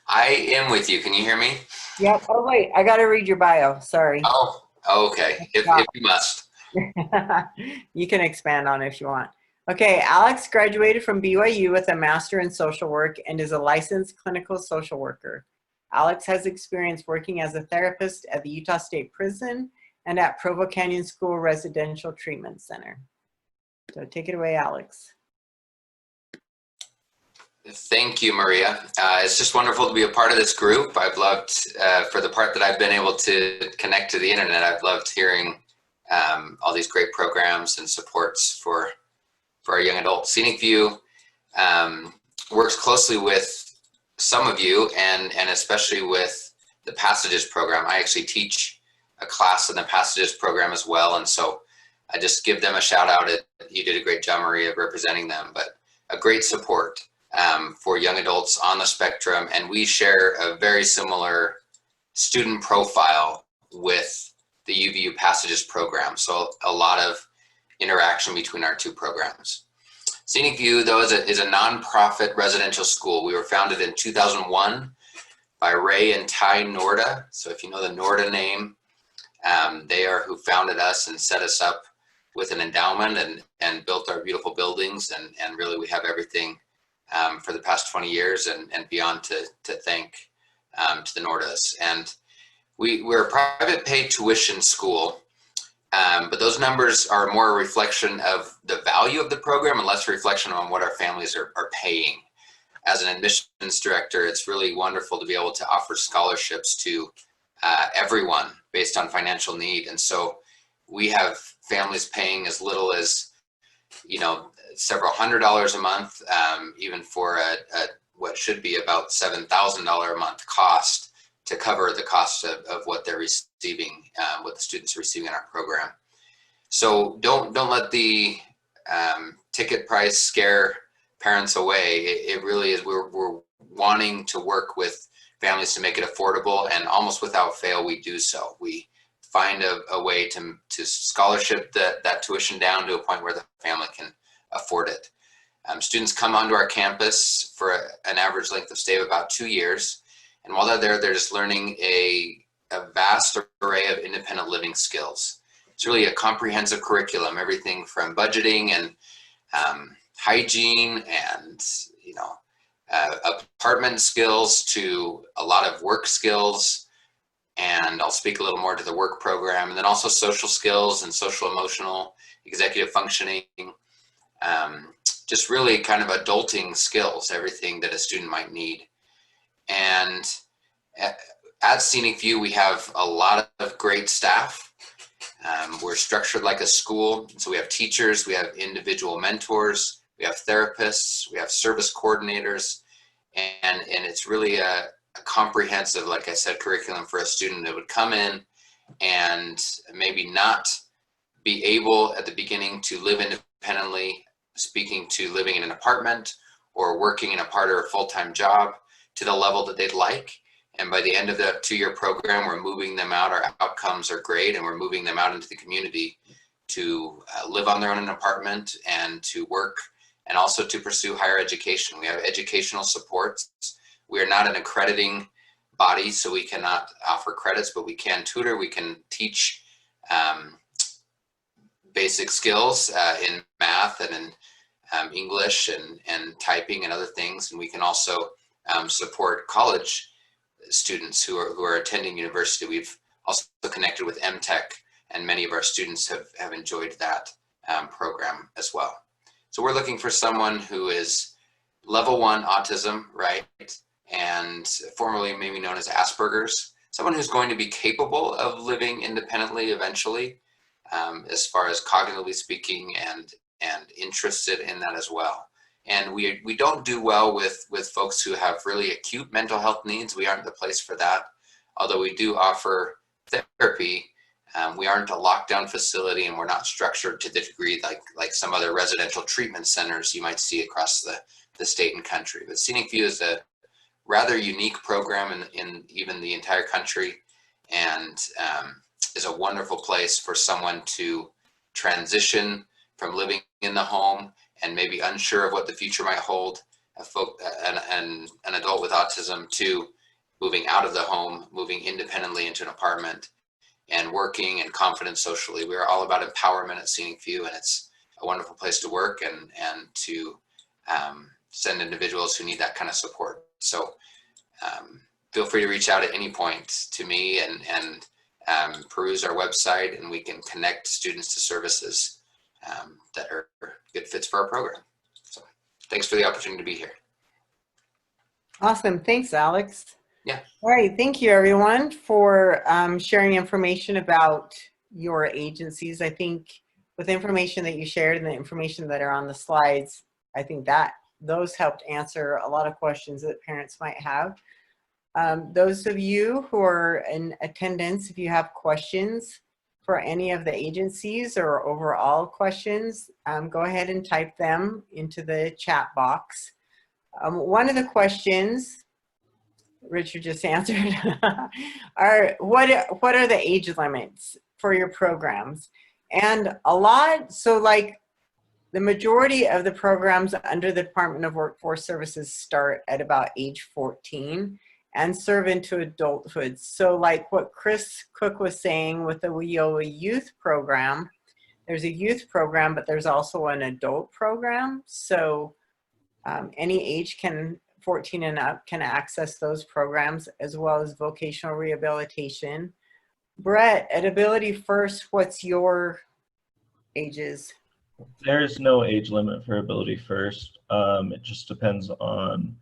I am with you. Can you hear me? Yep. Oh, wait, I got to read your bio. Sorry. Oh, okay. If you must. You can expand on it if you want. Okay, Alex graduated from BYU with a master in social work and is a licensed clinical social worker. Alex has experience working as a therapist at the Utah State Prison and at Provo Canyon School Residential Treatment Center. So take it away, Alex. Thank you, Maria. It's just wonderful to be a part of this group. I've loved, for the part that I've been able to connect to the internet, I've loved hearing all these great programs and supports for our young adults. ScenicView works closely with some of you and especially with the Passages program. I actually teach a class in the Passages program as well. And so I just give them a shout out. You did a great job, Maria, representing them, but a great support for young adults on the spectrum. And we share a very similar student profile with the UVU Passages program. So a lot of interaction between our two programs. ScenicView, though, is a nonprofit residential school. We were founded in 2001 by Ray and Ty Norda. So if you know the Norda name, they are who founded us and set us up with an endowment and built our beautiful buildings. And really we have everything for the past 20 years and beyond to thank to the Nordas. And we're a private pay tuition school. But those numbers are more a reflection of the value of the program and less reflection on what our families are paying. As an admissions director, it's really wonderful to be able to offer scholarships to everyone based on financial need. And so we have families paying as little as, several $100s a month, even for what should be about $7,000 a month cost to cover the cost of what they're receiving, what the students are receiving in our program. So don't let the ticket price scare parents away. It really is, we're wanting to work with families to make it affordable, and almost without fail, we do so. We find a way to scholarship that tuition down to a point where the family can afford it. Students come onto our campus for an average length of stay of about 2 years. And while they're there, they're just learning a vast array of independent living skills. It's really a comprehensive curriculum, everything from budgeting and hygiene and apartment skills to a lot of work skills. And I'll speak a little more to the work program, and then also social skills and social emotional executive functioning. Just really kind of adulting skills, everything that a student might need. And at ScenicView, we have a lot of great staff. We're structured like a school. So we have teachers, we have individual mentors, we have therapists, we have service coordinators, and it's really a comprehensive, like I said, curriculum for a student that would come in and maybe not be able at the beginning to live independently, speaking to living in an apartment or working in a part or a full-time job to the level that they'd like. And by the end of the 2-year program, we're moving them out. Our outcomes are great, and we're moving them out into the community to live on their own in an apartment and to work, and also to pursue higher education. We have educational supports. We are not an accrediting body, so we cannot offer credits, but we can tutor, we can teach basic skills in math and in English and typing and other things. And we can also support college students who are attending university. We've also connected with Mtech, and many of our students have enjoyed that program as well. So we're looking for someone who is level 1 autism, right? and formerly maybe known as Asperger's. Someone who's going to be capable of living independently eventually, as far as cognitively speaking, and interested in that as well. And we don't do well with folks who have really acute mental health needs. We aren't the place for that. Although we do offer therapy, we aren't a lockdown facility, and we're not structured to the degree like some other residential treatment centers you might see across the state and country. But ScenicView is a rather unique program in even the entire country, and is a wonderful place for someone to transition from living in the home and maybe unsure of what the future might hold, an adult with autism, to moving out of the home, moving independently into an apartment, and working and confident socially. We're all about empowerment at ScenicView, and it's a wonderful place to work and to send individuals who need that kind of support. So feel free to reach out at any point to me and peruse our website, and we can connect students to services that are good fits for our program. So thanks for the opportunity to be here. Awesome. Thanks, Alex. Yeah. All right. Thank you, everyone, for sharing information about your agencies. I think with the information that you shared and the information that are on the slides, I think that those helped answer a lot of questions that parents might have. Those of you who are in attendance, if you have questions for any of the agencies or overall questions, go ahead and type them into the chat box. One of the questions Richard just answered are what are the age limits for your programs? And a lot, so like the majority of the programs under the Department of Workforce Services start at about age 14 and serve into adulthood. So like what Chris Cook was saying with the WIOA youth program, there's a youth program, but there's also an adult program. So any age 14 and up can access those programs, as well as vocational rehabilitation. Brett, at Abilityfirst, what's your ages? There's no age limit for Abilityfirst. It just depends on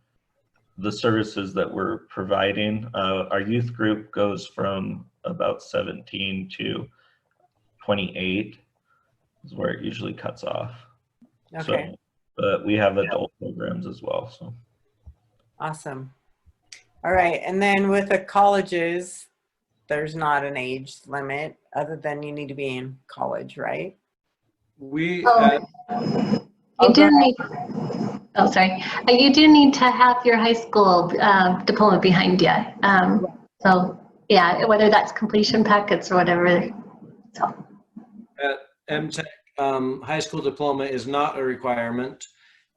the services that we're providing. Our youth group goes from about 17 to 28 is where it usually cuts off. Okay. So, but we have adult programs as well. So. Awesome. All right. And then with the colleges, there's not an age limit other than you need to be in college, right? We You do need, oh, sorry. You do need to have your high school diploma behind you. So yeah, whether that's completion packets or whatever. So. at Mtech, high school diploma is not a requirement,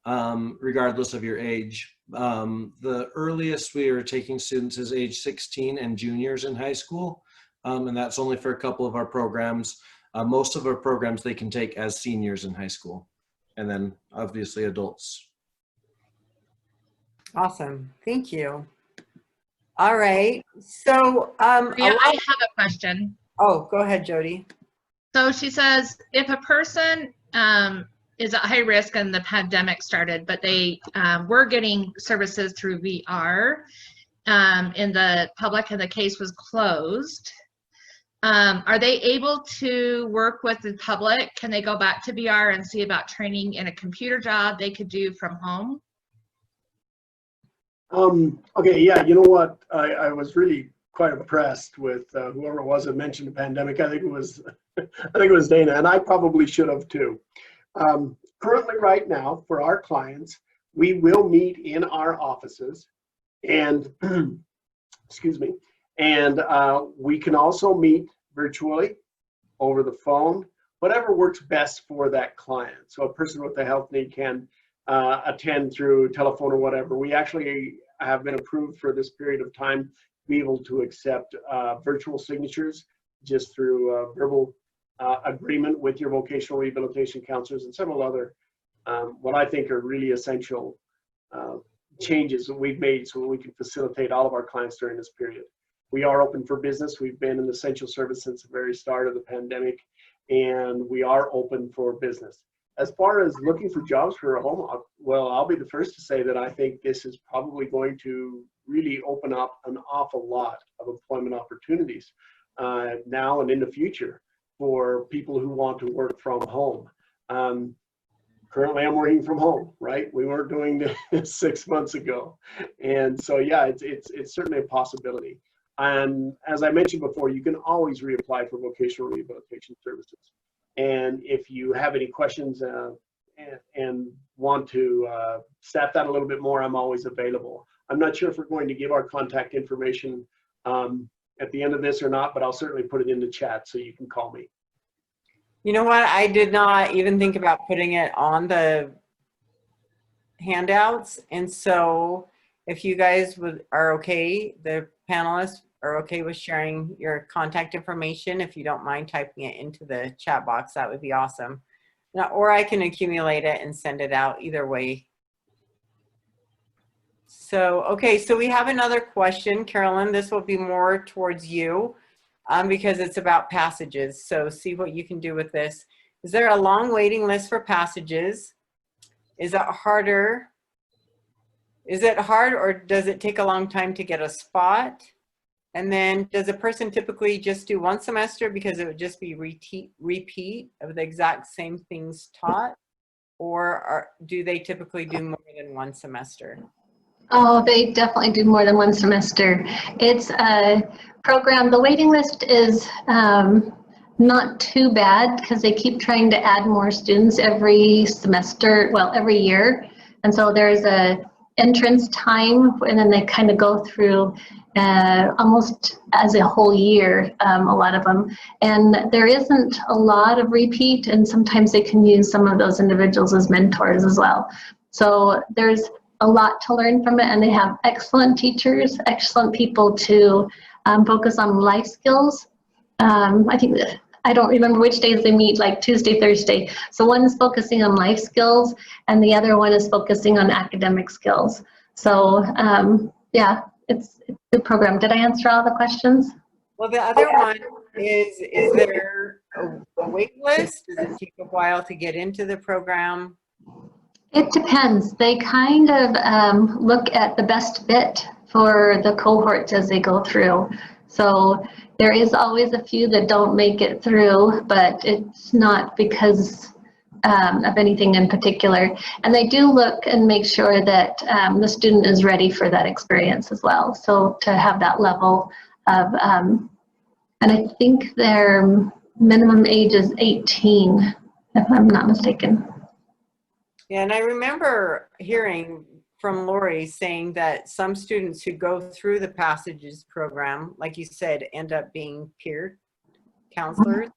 regardless of your age. The earliest we are taking students is age 16 and juniors in high school, and that's only for a couple of our programs. Most of our programs they can take as seniors in high school, and then obviously adults. Awesome. Thank you. All right. So Yeah, I have a question. oh, go ahead, Jody. So she says, if a person is at high risk and the pandemic started, but they were getting services through VR in the public and the case was closed, are they able to work with the public? Can they go back to VR and see about training in a computer job they could do from home? Okay, yeah, you know what? I was really quite impressed with whoever it was that mentioned the pandemic. I think it was Dana, and I probably should have too. Currently, right now, for our clients, we will meet in our offices, and excuse me, and we can also meet virtually over the phone, whatever works best for that client. So a person with a health need can attend through telephone or whatever. We actually have been approved for this period of time to be able to accept virtual signatures just through verbal agreement with your vocational rehabilitation counselors and several other what I think are really essential changes that we've made so that we can facilitate all of our clients during this period. We are open for business. We've been an essential service since the very start of the pandemic, and we are open for business. as far as looking for jobs for a home, well, I'll be the first to say that I think this is probably going to really open up an awful lot of employment opportunities now and in the future for people who want to work from home. Currently, I'm working from home, right? We weren't doing this 6 months ago. And so, yeah, it's certainly a possibility. And as I mentioned before, you can always reapply for vocational rehabilitation services. And if you have any questions and want to staff that a little bit more, I'm always available. I'm not sure if we're going to give our contact information at the end of this or not, but I'll certainly put it in the chat so you can call me. You know what? I did not even think about putting it on the handouts. And so if you guys are okay, the panelists are okay with sharing your contact information, if you don't mind typing it into the chat box, that would be awesome. Now, or I can accumulate it and send it out, either way. So, okay, so we have another question, Carolyn. This will be more towards you because it's about passages. So see what you can do with this. Is there a long waiting list for passages? Is it harder? Is it hard, or does it take a long time to get a spot? And then does a person typically just do one semester because it would just be repeat of the exact same things taught? Or do they typically do more than one semester? Oh, they definitely do more than one semester. It's a program, the waiting list is not too bad because they keep trying to add more students every semester, well, every year. And so there's a entrance time, and then they kind of go through almost as a whole year, a lot of them. And there isn't a lot of repeat, and sometimes they can use some of those individuals as mentors as well. So there's a lot to learn from it, and they have excellent teachers, excellent people to focus on life skills. I think that, I don't remember which days they meet, like Tuesday, Thursday. So one is focusing on life skills, and the other one is focusing on academic skills. So yeah, it's a good program. Did I answer all the questions? Well, the other one is there a wait list? Does it take a while to get into the program? It depends. They kind of look at the best fit for the cohorts as they go through. So there is always a few that don't make it through, but it's not because of anything in particular. And they do look and make sure that the student is ready for that experience as well. So to have that level of, and I think their minimum age is 18, if I'm not mistaken. Yeah, and I remember hearing from Lori saying that some students who go through the Passages program, like you said, end up being peer counselors.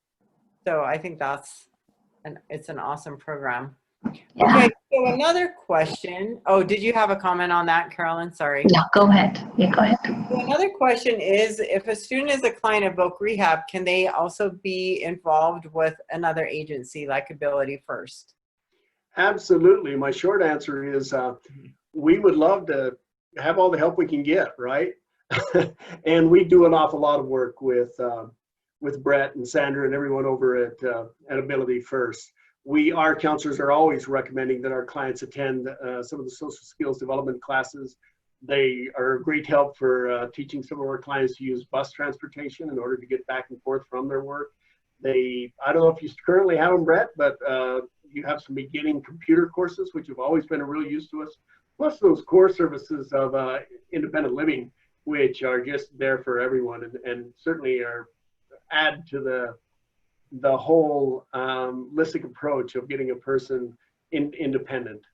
So I think it's an awesome program. Yeah. Okay, so another question. Oh, did you have a comment on that, Carolyn? Sorry. No, go ahead. Yeah, go ahead. So another question is, if a student is a client of Voc Rehab, can they also be involved with another agency like Abilityfirst? Absolutely. My short answer is we would love to have all the help we can get, right? And we do an awful lot of work with Brett and Sandra and everyone over at Abilityfirst. Our counselors are always recommending that our clients attend some of the social skills development classes. They are a great help for teaching some of our clients to use bus transportation in order to get back and forth from their work. I don't know if you currently have them, Brett, but you have some beginning computer courses, which have always been a real use to us, plus those core services of independent living, which are just there for everyone and certainly add to the whole holistic approach of getting a person independent.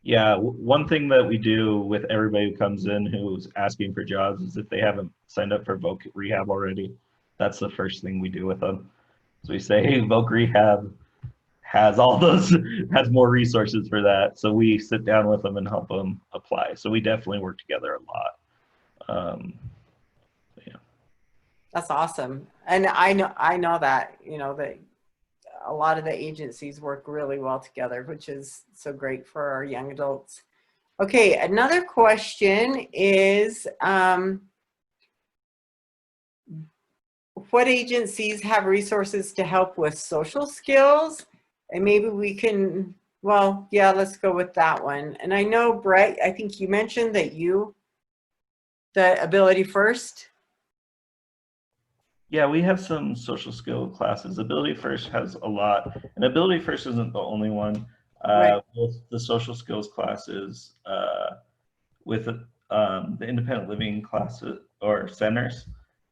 Yeah, one thing that we do with everybody who comes in who's asking for jobs is if they haven't signed up for Voc Rehab already, that's the first thing we do with them. So we say, hey, Voc Rehab has has more resources for that. So we sit down with them and help them apply. So we definitely work together a lot. Yeah. That's awesome. And I know that, that a lot of the agencies work really well together, which is so great for our young adults. Okay, another question is, what agencies have resources to help with social skills And maybe we can, well, yeah, let's go with that one. And I know, Brett, I think you mentioned that the Abilityfirst. Yeah, we have some social skill classes. Abilityfirst has a lot, and Abilityfirst isn't the only one. Right. With the social skills classes, with the independent living classes or centers,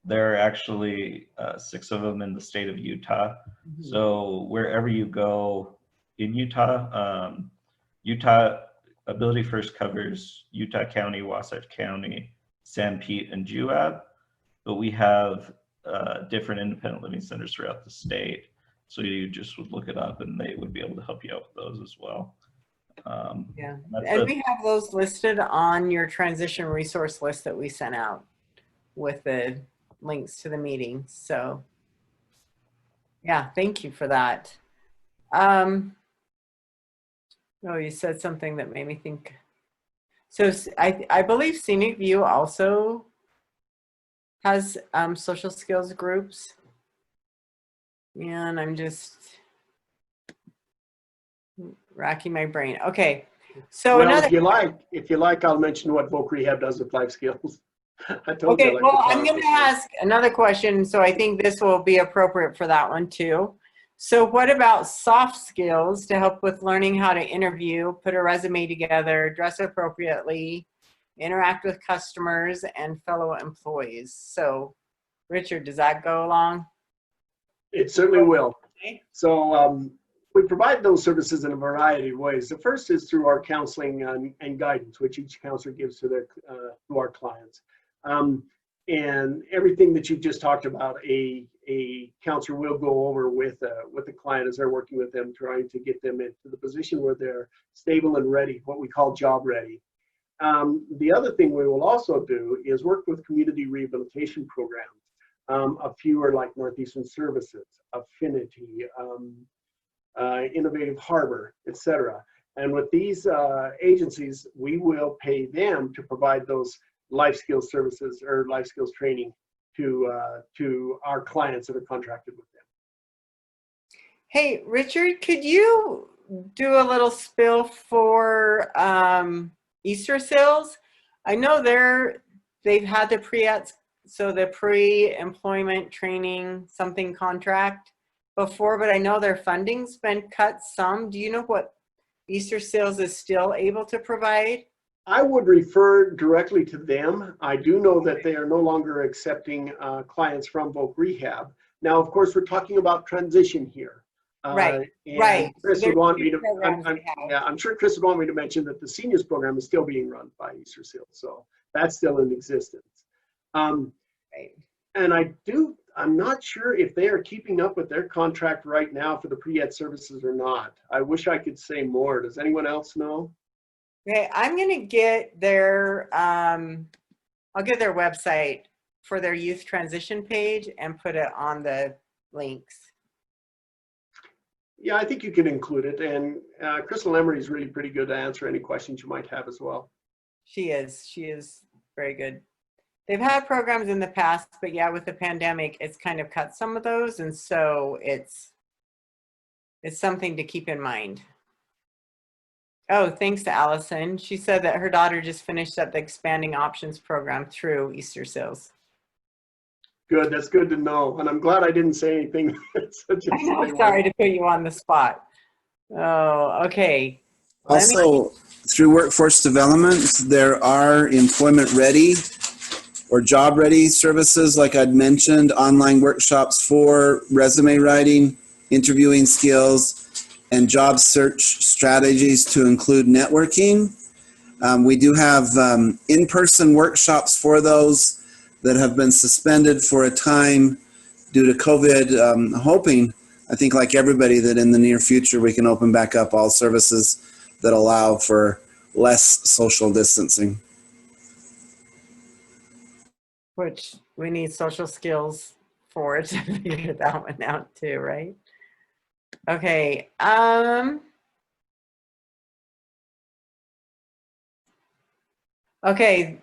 there are actually 6 of them in the state of Utah. So wherever you go in Utah, Utah Abilityfirst covers Utah County, Wasatch County, San Pete, and Juab, but we have different independent living centers throughout the state. So you just would look it up and they would be able to help you out with those as well. Yeah, and we have those listed on your transition resource list that we sent out with the links to the meeting. So yeah, thank you for that. Oh, you said something that made me think. So I believe ScenicView also has social skills groups. And I'm just racking my brain. Okay. So well, another, if you like, I'll mention what Voc Rehab does with life skills. I told you I okay, like well, to talk I'm going to about ask another question. So I think this will be appropriate for that one too. So what about soft skills to help with learning how to interview, put a resume together, dress appropriately, interact with customers and fellow employees? So Richard, does that go along? It certainly will. Okay. So we provide those services in a variety of ways. The first is through our counseling and guidance, which each counselor gives to our clients. And everything that you've just talked about, a counselor will go over with the client as they're working with them, trying to get them into the position where they're stable and ready, what we call job ready. The other thing we will also do is work with community rehabilitation programs. A few are like Northeastern Services, Affinity, Innovative Harbor, etc. And with these agencies, we will pay them to provide those life skills services or life skills training to our clients that are contracted with them. Hey, Richard, could you do a little spill for Easter Seals? I know they've had the pre-employment training something contract before, but I know their funding's been cut some. Do you know what Easter Seals is still able to provide? I would refer directly to them. I do know that they are no longer accepting clients from Voc Rehab. Now, of course, we're talking about transition here. Right, and right. Chris would want me to, Yeah, I'm sure Chris would want me to mention that the seniors program is still being run by Easter Seals, so that's still in existence. right. And I'm not sure if they are keeping up with their contract right now for the pre-ed services or not. I wish I could say more. Does anyone else know? Okay, I'm gonna get their, I'll get their website for their youth transition page and put it on the links. Yeah, I think you can include it. And Crystal Emery is really pretty good to answer any questions you might have as well. She is very good. They've had programs in the past, but yeah, with the pandemic, it's kind of cut some of those. And so it's something to keep in mind. Oh, thanks to Allison. She said that her daughter just finished up the expanding options program through Easter Seals. Good, that's good to know. And I'm glad I didn't say anything. I'm sorry to put you on the spot. Oh, okay. Also, through workforce development, there are employment ready or job ready services, like I'd mentioned, online workshops for resume writing, interviewing skills, and job search strategies to include networking. We do have in-person workshops for those that have been suspended for a time due to COVID. Hoping, I think like everybody, that in the near future we can open back up all services that allow for less social distancing. Which we need social skills for to figure that one out too, right? Okay. Okay.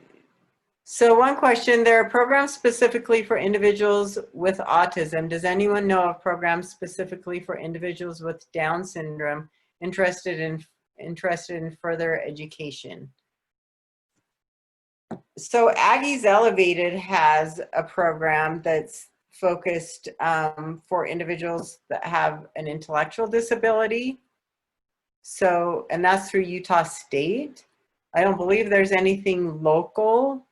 So one question, there are programs specifically for individuals with autism. Does anyone know of programs specifically for individuals with Down syndrome interested in further education? So Aggie's Elevated has a program that's focused for individuals that have an intellectual disability. So, and that's through Utah State. I don't believe there's anything local.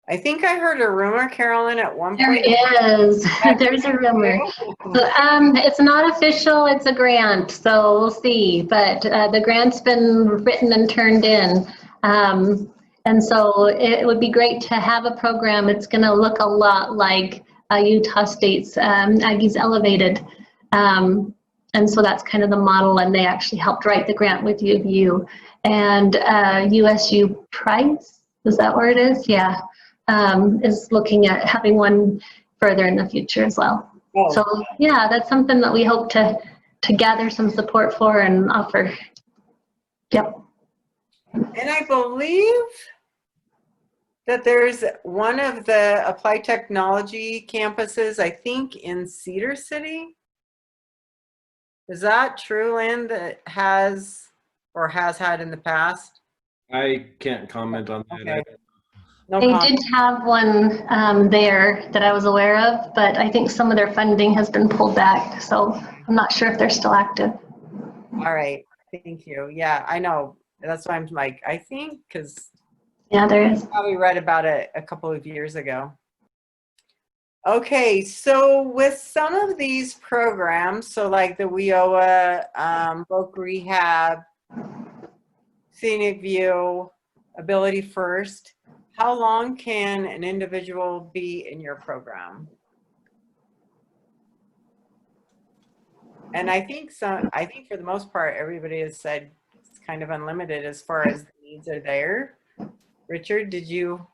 I think I heard a rumor, Carolyn, at one point. There is. There's a rumor. It's not official. It's a grant, so we'll see. But the grant's been written and turned in. And so it would be great to have a program. It's going to look a lot like Utah State's Aggie's Elevated. And so that's kind of the model, and they actually helped write the grant with U of U. And USU Price, is that where it is? Yeah. Is looking at having one further in the future as well. Oh. So yeah, that's something that we hope to gather some support for and offer. Yep. And I believe that there's one of the Applied Technology campuses, I think in Cedar City. Is that true, Lynn, that has or has had in the past? I can't comment on that. Okay. No they comment. did have one there that I was aware of, but I think some of their funding has been pulled back, so I'm not sure if they're still active. All right, thank you. Yeah, I know. That's why I'm like, I think, because yeah, there is. I probably read about it a couple of years ago. Okay, so with some of these programs, so like the WIOA, Voc Rehab, ScenicView, Abilityfirst, how long can an individual be in your program? And I think for the most part, everybody has said it's kind of unlimited as far as the needs are there. Richard, did you?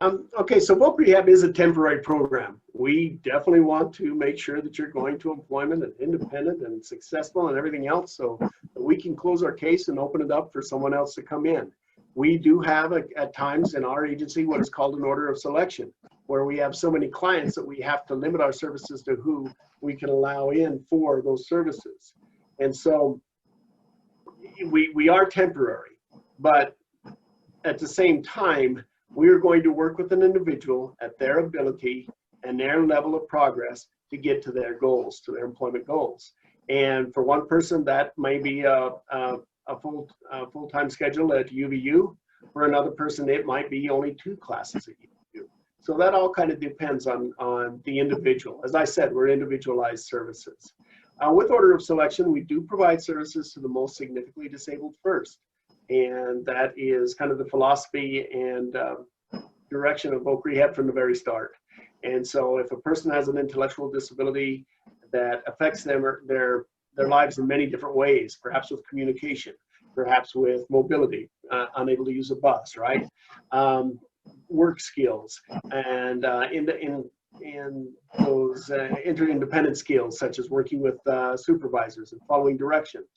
Okay, so Voc Rehab is a temporary program. We definitely want to make sure that you're going to employment and independent and successful and everything else, so that we can close our case and open it up for someone else to come in. We do have at times in our agency what is called an order of selection, where we have so many clients that we have to limit our services to who we can allow in for those services. And so we are temporary, but at the same time, we're going to work with an individual at their ability and their level of progress to get to their goals, to their employment goals. And for one person, that may be a full-time schedule at UVU. For another person, it might be only 2 classes at UVU. So that all kind of depends on the individual. As I said, we're individualized services. With order of selection, we do provide services to the most significantly disabled first. And that is kind of the philosophy and direction of Voc Rehab from the very start. And so if a person has an intellectual disability that affects them or their lives in many different ways, perhaps with communication, perhaps with mobility, unable to use a bus, right? Work skills, and in those interdependent skills, such as working with supervisors and following directions,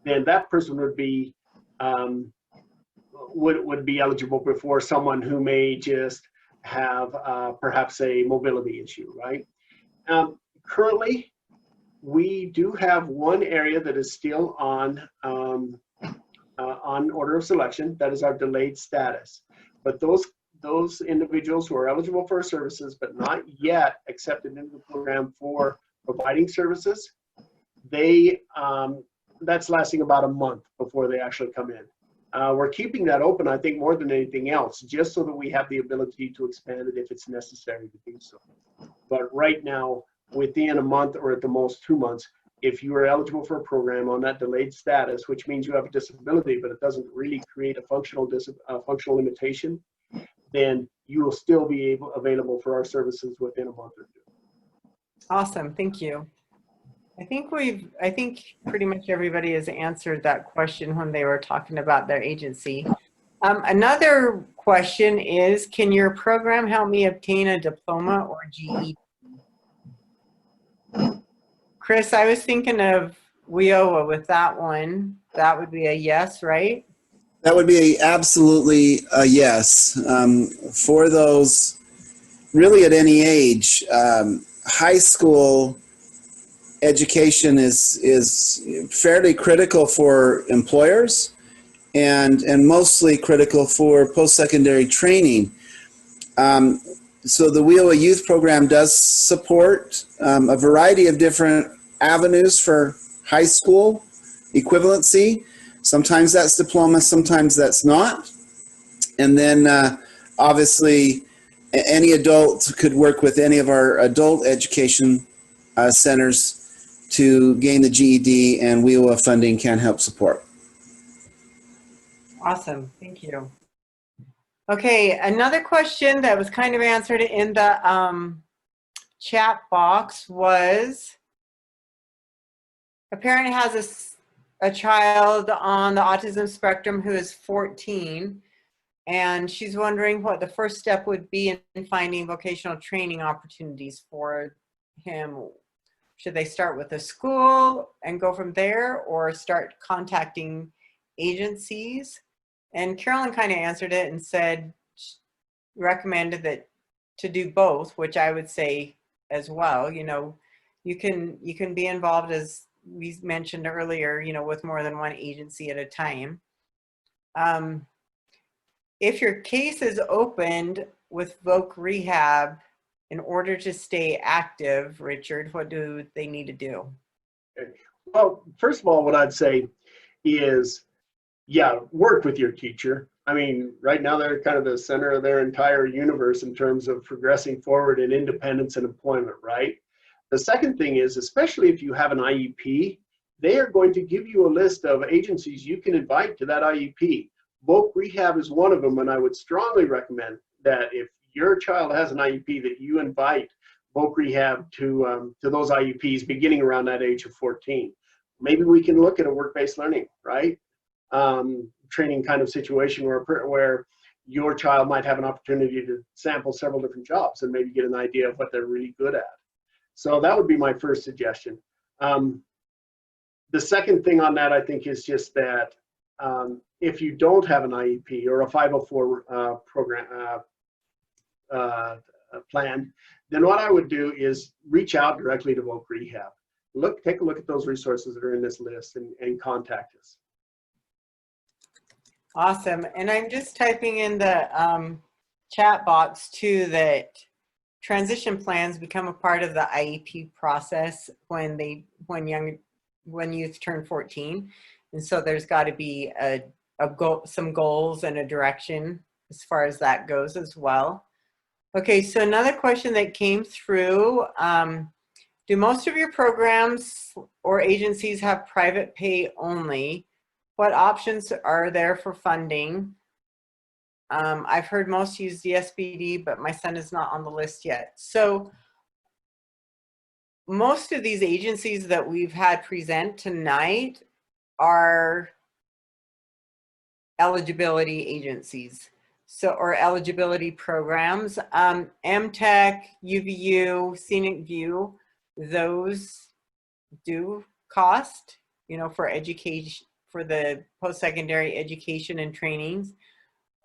then that person would be eligible before someone who may just have perhaps a mobility issue, right? Currently, we do have one area that is still on order of selection. That is our delayed status. But those individuals who are eligible for our services but not yet accepted into the program for providing services, that's lasting about a month before they actually come in. We're keeping that open, I think, more than anything else, just so that we have the ability to expand it if it's necessary to do so. But right now, within a month or at the most 2 months, if you are eligible for a program on that delayed status, which means you have a disability, but it doesn't really create a functional limitation, then you will still be available for our services within a month or 2. Awesome, thank you. I think pretty much everybody has answered that question when they were talking about their agency. Another question is, can your program help me obtain a diploma or GED? Chris, I was thinking of WIOA with that one. That would be a yes, right? That would be absolutely a yes. For those really at any age, high school education is fairly critical for employers and mostly critical for post-secondary training. So the WIOA Youth Program does support a variety of different avenues for high school equivalency. Sometimes that's diploma, sometimes that's not. And then obviously any adult could work with any of our adult education centers to gain the GED, and WIOA funding can help support. Awesome, thank you. Okay, another question that was kind of answered in the chat box was, a parent has a child on the autism spectrum who is 14, and she's wondering what the first step would be in finding vocational training opportunities for him. Should they start with a school and go from there, or start contacting agencies? And Carolyn kind of answered it and said, recommended that to do both, which I would say as well. You know, you can be involved, as we mentioned earlier, you know, with more than one agency at a time. If your case is opened with Voc Rehab, in order to stay active, Richard, what do they need to do? Well, first of all, what I'd say is, yeah, work with your teacher. I mean, right now they're kind of the center of their entire universe in terms of progressing forward in independence and employment, right? The second thing is, especially if you have an IEP, they are going to give you a list of agencies you can invite to that IEP. Voc Rehab is one of them, and I would strongly recommend that if your child has an IEP, that you invite Voc Rehab to those IEPs beginning around that age of 14. Maybe we can look at a work-based learning, right? Training kind of situation where your child might have an opportunity to sample several different jobs and maybe get an idea of what they're really good at. So that would be my first suggestion. The second thing on that, I think, is just that if you don't have an IEP or a 504 program plan, then what I would do is reach out directly to Voc Rehab. Take a look at those resources that are in this list and contact us. Awesome. And I'm just typing in the chat box too that transition plans become a part of the IEP process when youth turn 14. And so there's got to be some goals and a direction as far as that goes as well. Okay, so another question that came through, do most of your programs or agencies have private pay only? What options are there for funding? I've heard most use the SBD, but my son is not on the list yet. So most of these agencies that we've had present tonight are eligibility agencies, or eligibility programs. Mtech, UVU, ScenicView, those do cost, you know, for education, for the post-secondary education and trainings.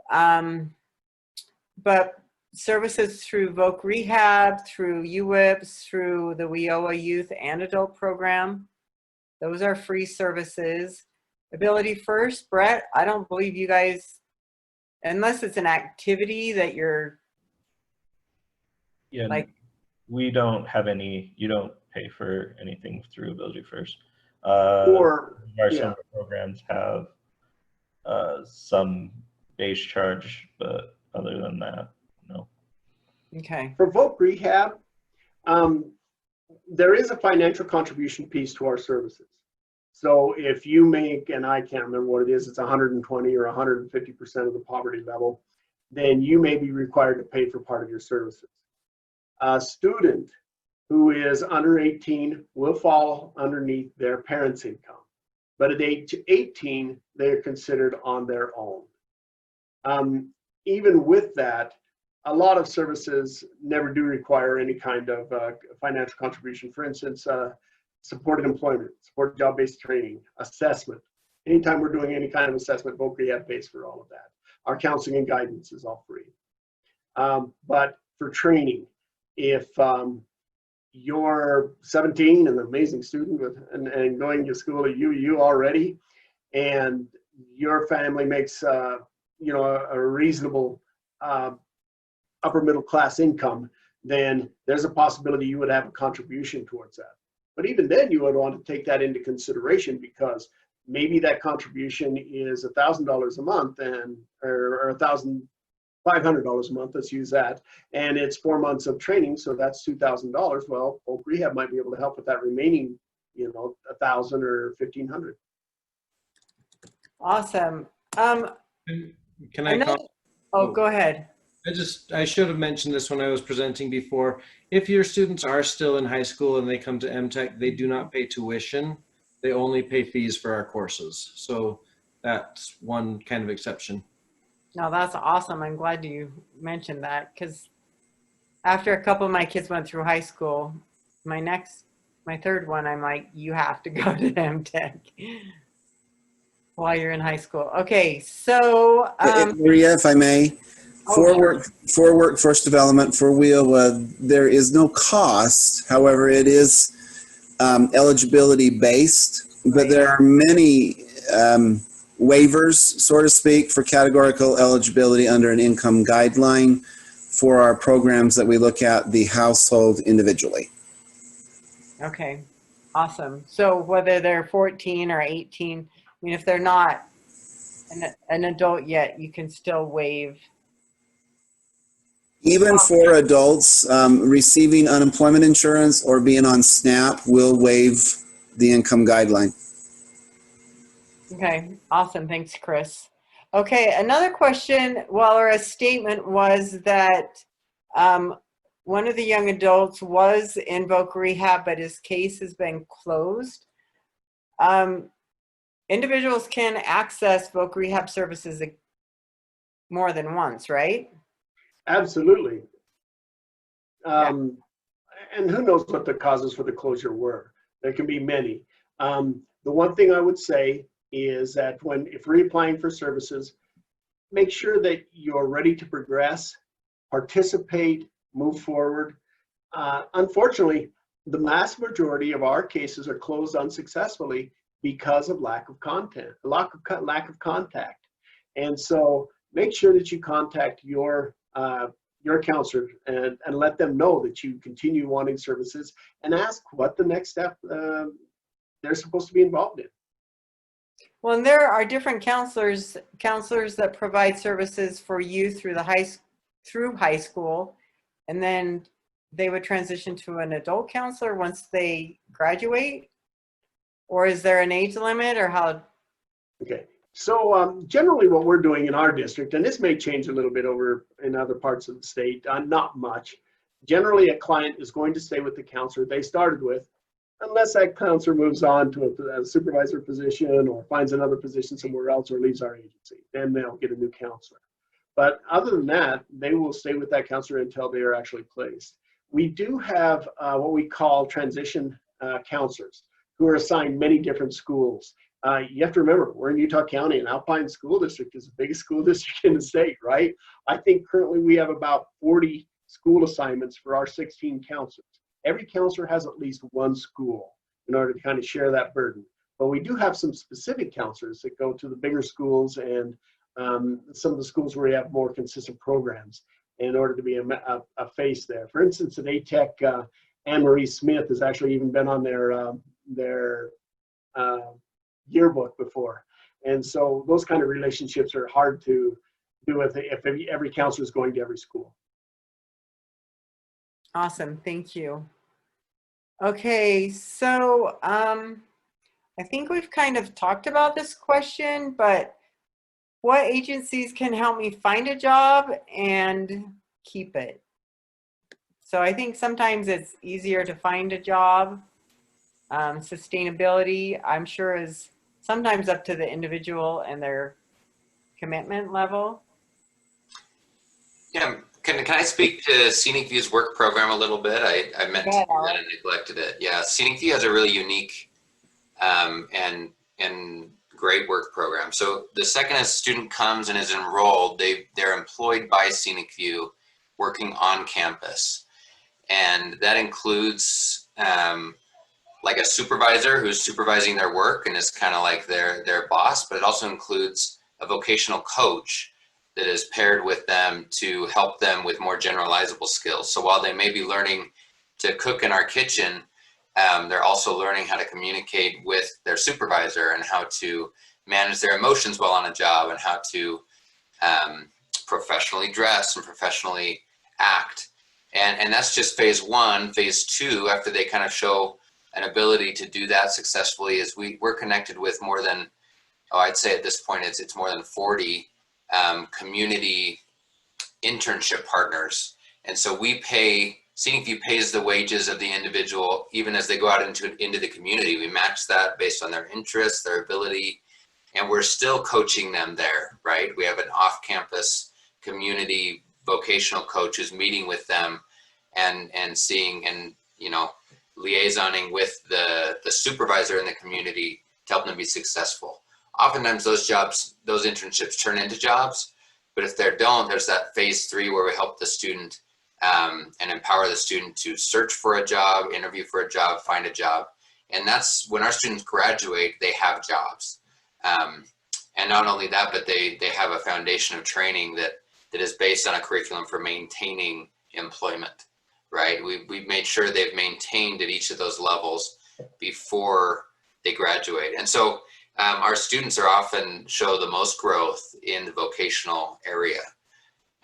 But services through Voc Rehab, through UWIPS, through the WIOA Youth and Adult Program, those are free services. Abilityfirst, Brett, I don't believe you guys, unless it's an activity that you're, yeah, like, we don't have any, you don't pay for anything through Abilityfirst. Our summer programs have some base charge, but other than that, no. okay. For Voc Rehab, there is a financial contribution piece to our services. So if you make, and I can't remember what it is, it's 120 or 150% of the poverty level, then you may be required to pay for part of your services. A student who is under 18 will fall underneath their parents' income. But at age 18, they're considered on their own. Even with that, a lot of services never do require any kind of financial contribution. For instance, supported employment, supported job-based training, assessment, Anytime we're doing any kind of assessment, Voc Rehab pays for all of that. Our counseling and guidance is all free. But for training, if you're 17 and an amazing student and going to school at UU already, and your family makes a reasonable upper middle class income, then there's a possibility you would have a contribution towards that. But even then, you would want to take that into consideration, because maybe that contribution is $1,000 a month or $1,500 a month, let's use that, and it's 4 months of training, so that's $2,000. Well, Voc Rehab might be able to help with that remaining, $1,000 or $1,500. Awesome. Can I comment? Oh, go ahead. I should have mentioned this when I was presenting before. If your students are still in high school and they come to Mtech, they do not pay tuition. They only pay fees for our courses. So that's one kind of exception. No, that's awesome. I'm glad you mentioned that, because after a couple of my kids went through high school, my third one, I'm like, you have to go to Mtech while you're in high school. Okay, so Maria, if I may, for workforce development for WIOA, there is no cost. However, it is eligibility based, but there are many waivers, so to speak, for categorical eligibility under an income guideline for our programs that we look at the household individually. okay, awesome. So whether they're 14 or 18, I mean, if they're not an adult yet, you can still waive. Even for adults, receiving unemployment insurance or being on SNAP will waive the income guideline. Okay, awesome. Thanks, Chris. Okay, another question, or a statement, was that one of the young adults was in Voc Rehab, but his case has been closed. Individuals can access Voc Rehab services more than once, right? Absolutely. And who knows what the causes for the closure were. There can be many. The one thing I would say is that if reapplying for services, make sure that you're ready to progress, participate, move forward. Unfortunately, the mass majority of our cases are closed unsuccessfully because of lack of contact. And so make sure that you contact your counselor and let them know that you continue wanting services, and ask what the next step they're supposed to be involved in. Well, and there are different counselors that provide services for you through high school, and then they would transition to an adult counselor once they graduate. Or is there an age limit, or how? Okay, so generally what we're doing in our district, and this may change a little bit over in other parts of the state, not much. Generally, a client is going to stay with the counselor they started with, unless that counselor moves on to a supervisor position or finds another position somewhere else or leaves our agency. Then they'll get a new counselor. But other than that, they will stay with that counselor until they are actually placed. We do have what we call transition counselors who are assigned many different schools. You have to remember, we're in Utah County, and Alpine School District is the biggest school district in the state, right? I think currently we have about 40 school assignments for our 16 counselors. Every counselor has at least one school in order to kind of share that burden. But we do have some specific counselors that go to the bigger schools and some of the schools where we have more consistent programs in order to be a face there. For instance, at ATEC, Anne-Marie Smith has actually even been on their yearbook before. And so those kind of relationships are hard to do if every counselor is going to every school. Awesome, thank you. Okay, so I think we've kind of talked about this question, but what agencies can help me find a job and keep it? So I think sometimes it's easier to find a job. Sustainability, I'm sure, is sometimes up to the individual and their commitment level. Yeah, can I speak to ScenicView's work program a little bit? I meant to do that and neglected it. Yeah, ScenicView has a really unique and great work program. So the second a student comes and is enrolled, they're employed by ScenicView, working on campus. And that includes like a supervisor who's supervising their work and is kind of like their boss, but it also includes a vocational coach that is paired with them to help them with more generalizable skills. So while they may be learning to cook in our kitchen, they're also learning how to communicate with their supervisor and how to manage their emotions while on a job, and how to professionally dress and professionally act. And that's just phase one. Phase two, after they kind of show an ability to do that successfully, is we're connected with more than, I'd say at this point it's more than 40 community internship partners. And so ScenicView pays the wages of the individual even as they go out into the community. We match that based on their interests, their ability, and we're still coaching them there, right? We have an off-campus community vocational coach who's meeting with them and seeing and, you know, liaisoning with the supervisor in the community to help them be successful. Oftentimes those internships turn into jobs, but if they don't, there's that phase three where we help the student and empower the student to search for a job, interview for a job, find a job. And that's when our students graduate, they have jobs. And not only that, but they have a foundation of training that is based on a curriculum for maintaining employment, right? We've made sure they've maintained at each of those levels before they graduate. And so our students are often show the most growth in the vocational area.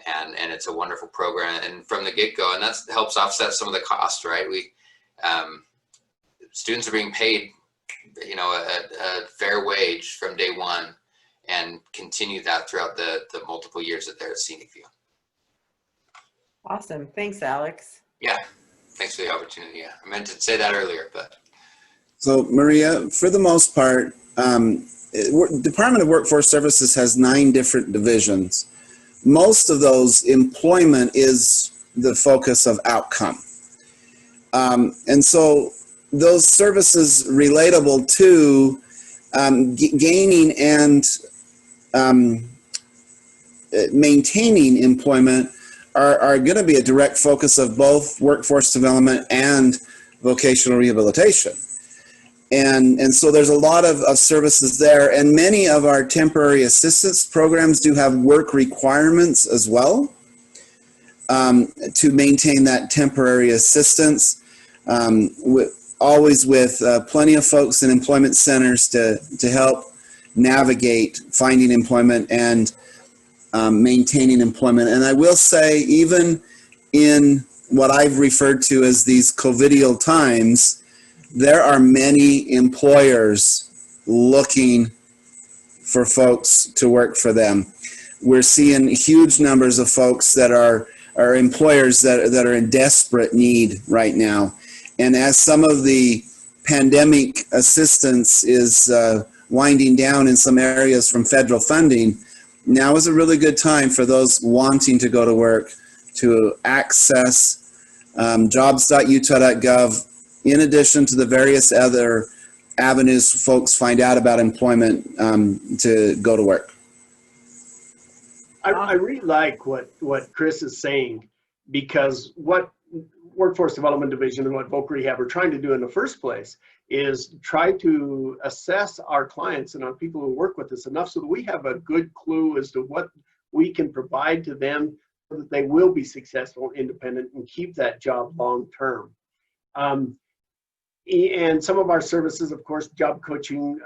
And it's a wonderful program, and from the get-go, and that helps offset some of the cost, right? Students are being paid, you know, a fair wage from day one, and continue that throughout the multiple years that they're at ScenicView. Awesome. Thanks, Alex. Yeah, thanks for the opportunity. Yeah, I meant to say that earlier, but. So Maria, for the most part, Department of Workforce Services has 9 different divisions. Most of those, employment is the focus of outcome. And so those services relatable to gaining and maintaining employment are going to be a direct focus of both workforce development and vocational rehabilitation. And so there's a lot of services there, and many of our temporary assistance programs do have work requirements as well to maintain that temporary assistance, always with plenty of folks in employment centers to help navigate finding employment and maintaining employment. And I will say, even in what I've referred to as these COVIDial times, there are many employers looking for folks to work for them. We're seeing huge numbers of folks that are employers that are in desperate need right now. And as some of the pandemic assistance is winding down in some areas from federal funding, now is a really good time for those wanting to go to work to access jobs.utah.gov, in addition to the various other avenues folks find out about employment to go to work. I really like what Chris is saying, because what Workforce Development Division and what Voc Rehab are trying to do in the first place is try to assess our clients and our people who work with us enough so that we have a good clue as to what we can provide to them so that they will be successful, independent, and keep that job long term. And some of our services, of course, job coaching,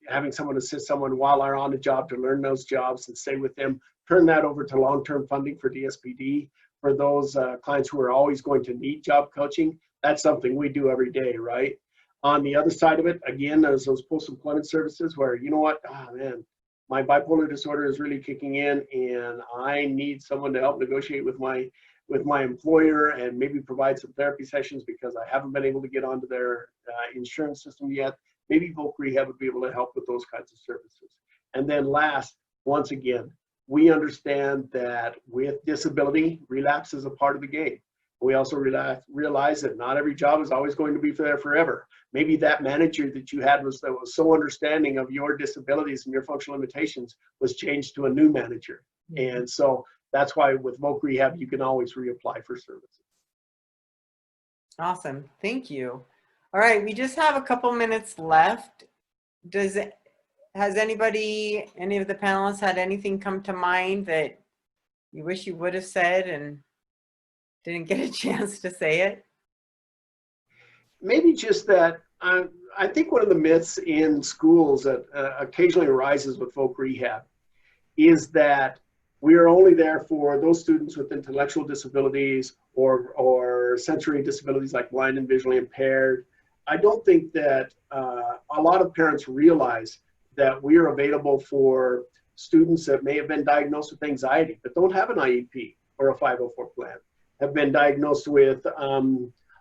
having someone assist someone while they're on a job to learn those jobs and stay with them, turn that over to long-term funding for DSPD. For those clients who are always going to need job coaching, that's something we do every day, right? On the other side of it, again, there's those post-employment services where, you know what, man, my bipolar disorder is really kicking in and I need someone to help negotiate with my employer and maybe provide some therapy sessions because I haven't been able to get onto their insurance system yet. Maybe Voc Rehab would be able to help with those kinds of services. And then last, once again, we understand that with disability, relapse is a part of the game. We also realize that not every job is always going to be there forever. Maybe that manager that you had was so understanding of your disabilities and your functional limitations was changed to a new manager. And so that's why with Voc Rehab, you can always reapply for services. Awesome. Thank you. All right. We just have a couple minutes left. Has anybody, any of the panelists had anything come to mind that you wish you would have said and didn't get a chance to say it? Maybe just that I think one of the myths in schools that occasionally arises with Voc Rehab is that we are only there for those students with intellectual disabilities or sensory disabilities like blind and visually impaired. I don't think that a lot of parents realize that we are available for students that may have been diagnosed with anxiety but don't have an IEP or a 504 plan, have been diagnosed with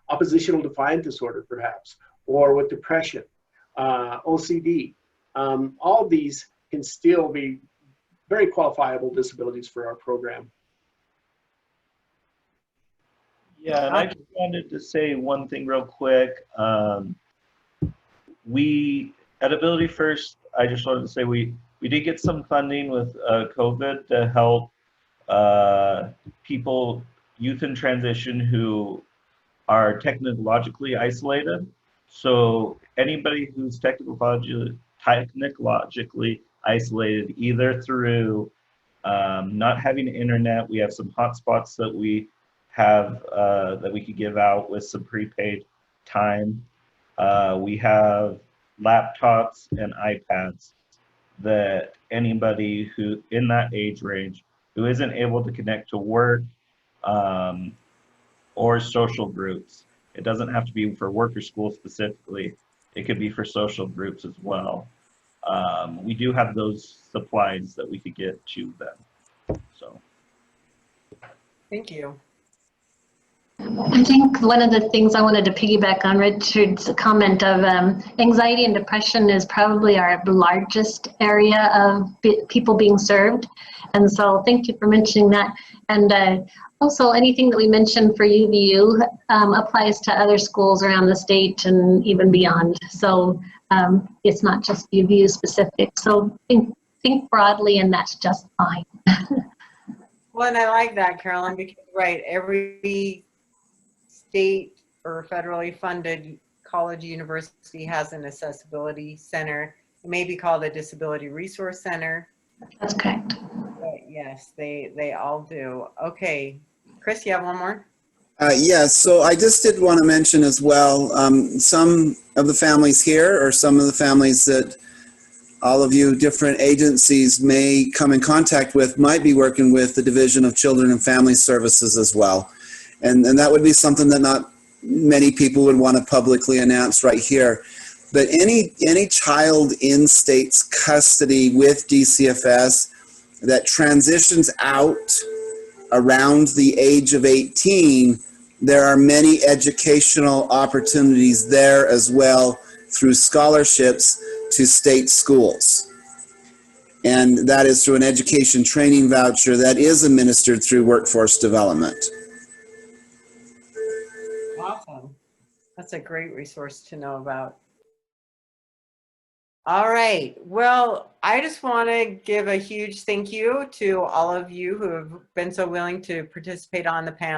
oppositional defiant disorder perhaps, or with depression, OCD. All of these can still be very qualifiable disabilities for our program. Yeah, and I just wanted to say one thing real quick. We, at Abilityfirst, I just wanted to say we did get some funding with COVID to help people, youth in transition who are technologically isolated. So anybody who's technologically isolated, either through not having internet, we have some hotspots that we have that we could give out with some prepaid time. We have laptops and iPads that anybody who in that age range who isn't able to connect to work or social groups. It doesn't have to be for work or school specifically. It could be for social groups as well. We do have those supplies that we could get to them. So. Thank you. I think one of the things I wanted to piggyback on Richard's comment of anxiety and depression is probably our largest area of people being served. And so thank you for mentioning that. And also anything that we mentioned for UVU applies to other schools around the state and even beyond. So it's not just UVU specific. So think broadly and that's just fine. Well, and I like that, Carolyn, because right, every state or federally funded college university has an accessibility center. It may be called a disability resource center. That's correct. But yes, they all do. Okay, Chris, you have one more? Yes, so I just did want to mention as well, some of the families here or some of the families that all of you different agencies may come in contact with might be working with the Division of Children and Family Services as well. And that would be something that not many people would want to publicly announce right here. But any child in state's custody with DCFS that transitions out around the age of 18, there are many educational opportunities there as well through scholarships to state schools. And that is through an education training voucher that is administered through workforce development. Awesome. That's a great resource to know about. All right. Well, I just want to give a huge thank you to all of you who have been so willing to participate on the panel.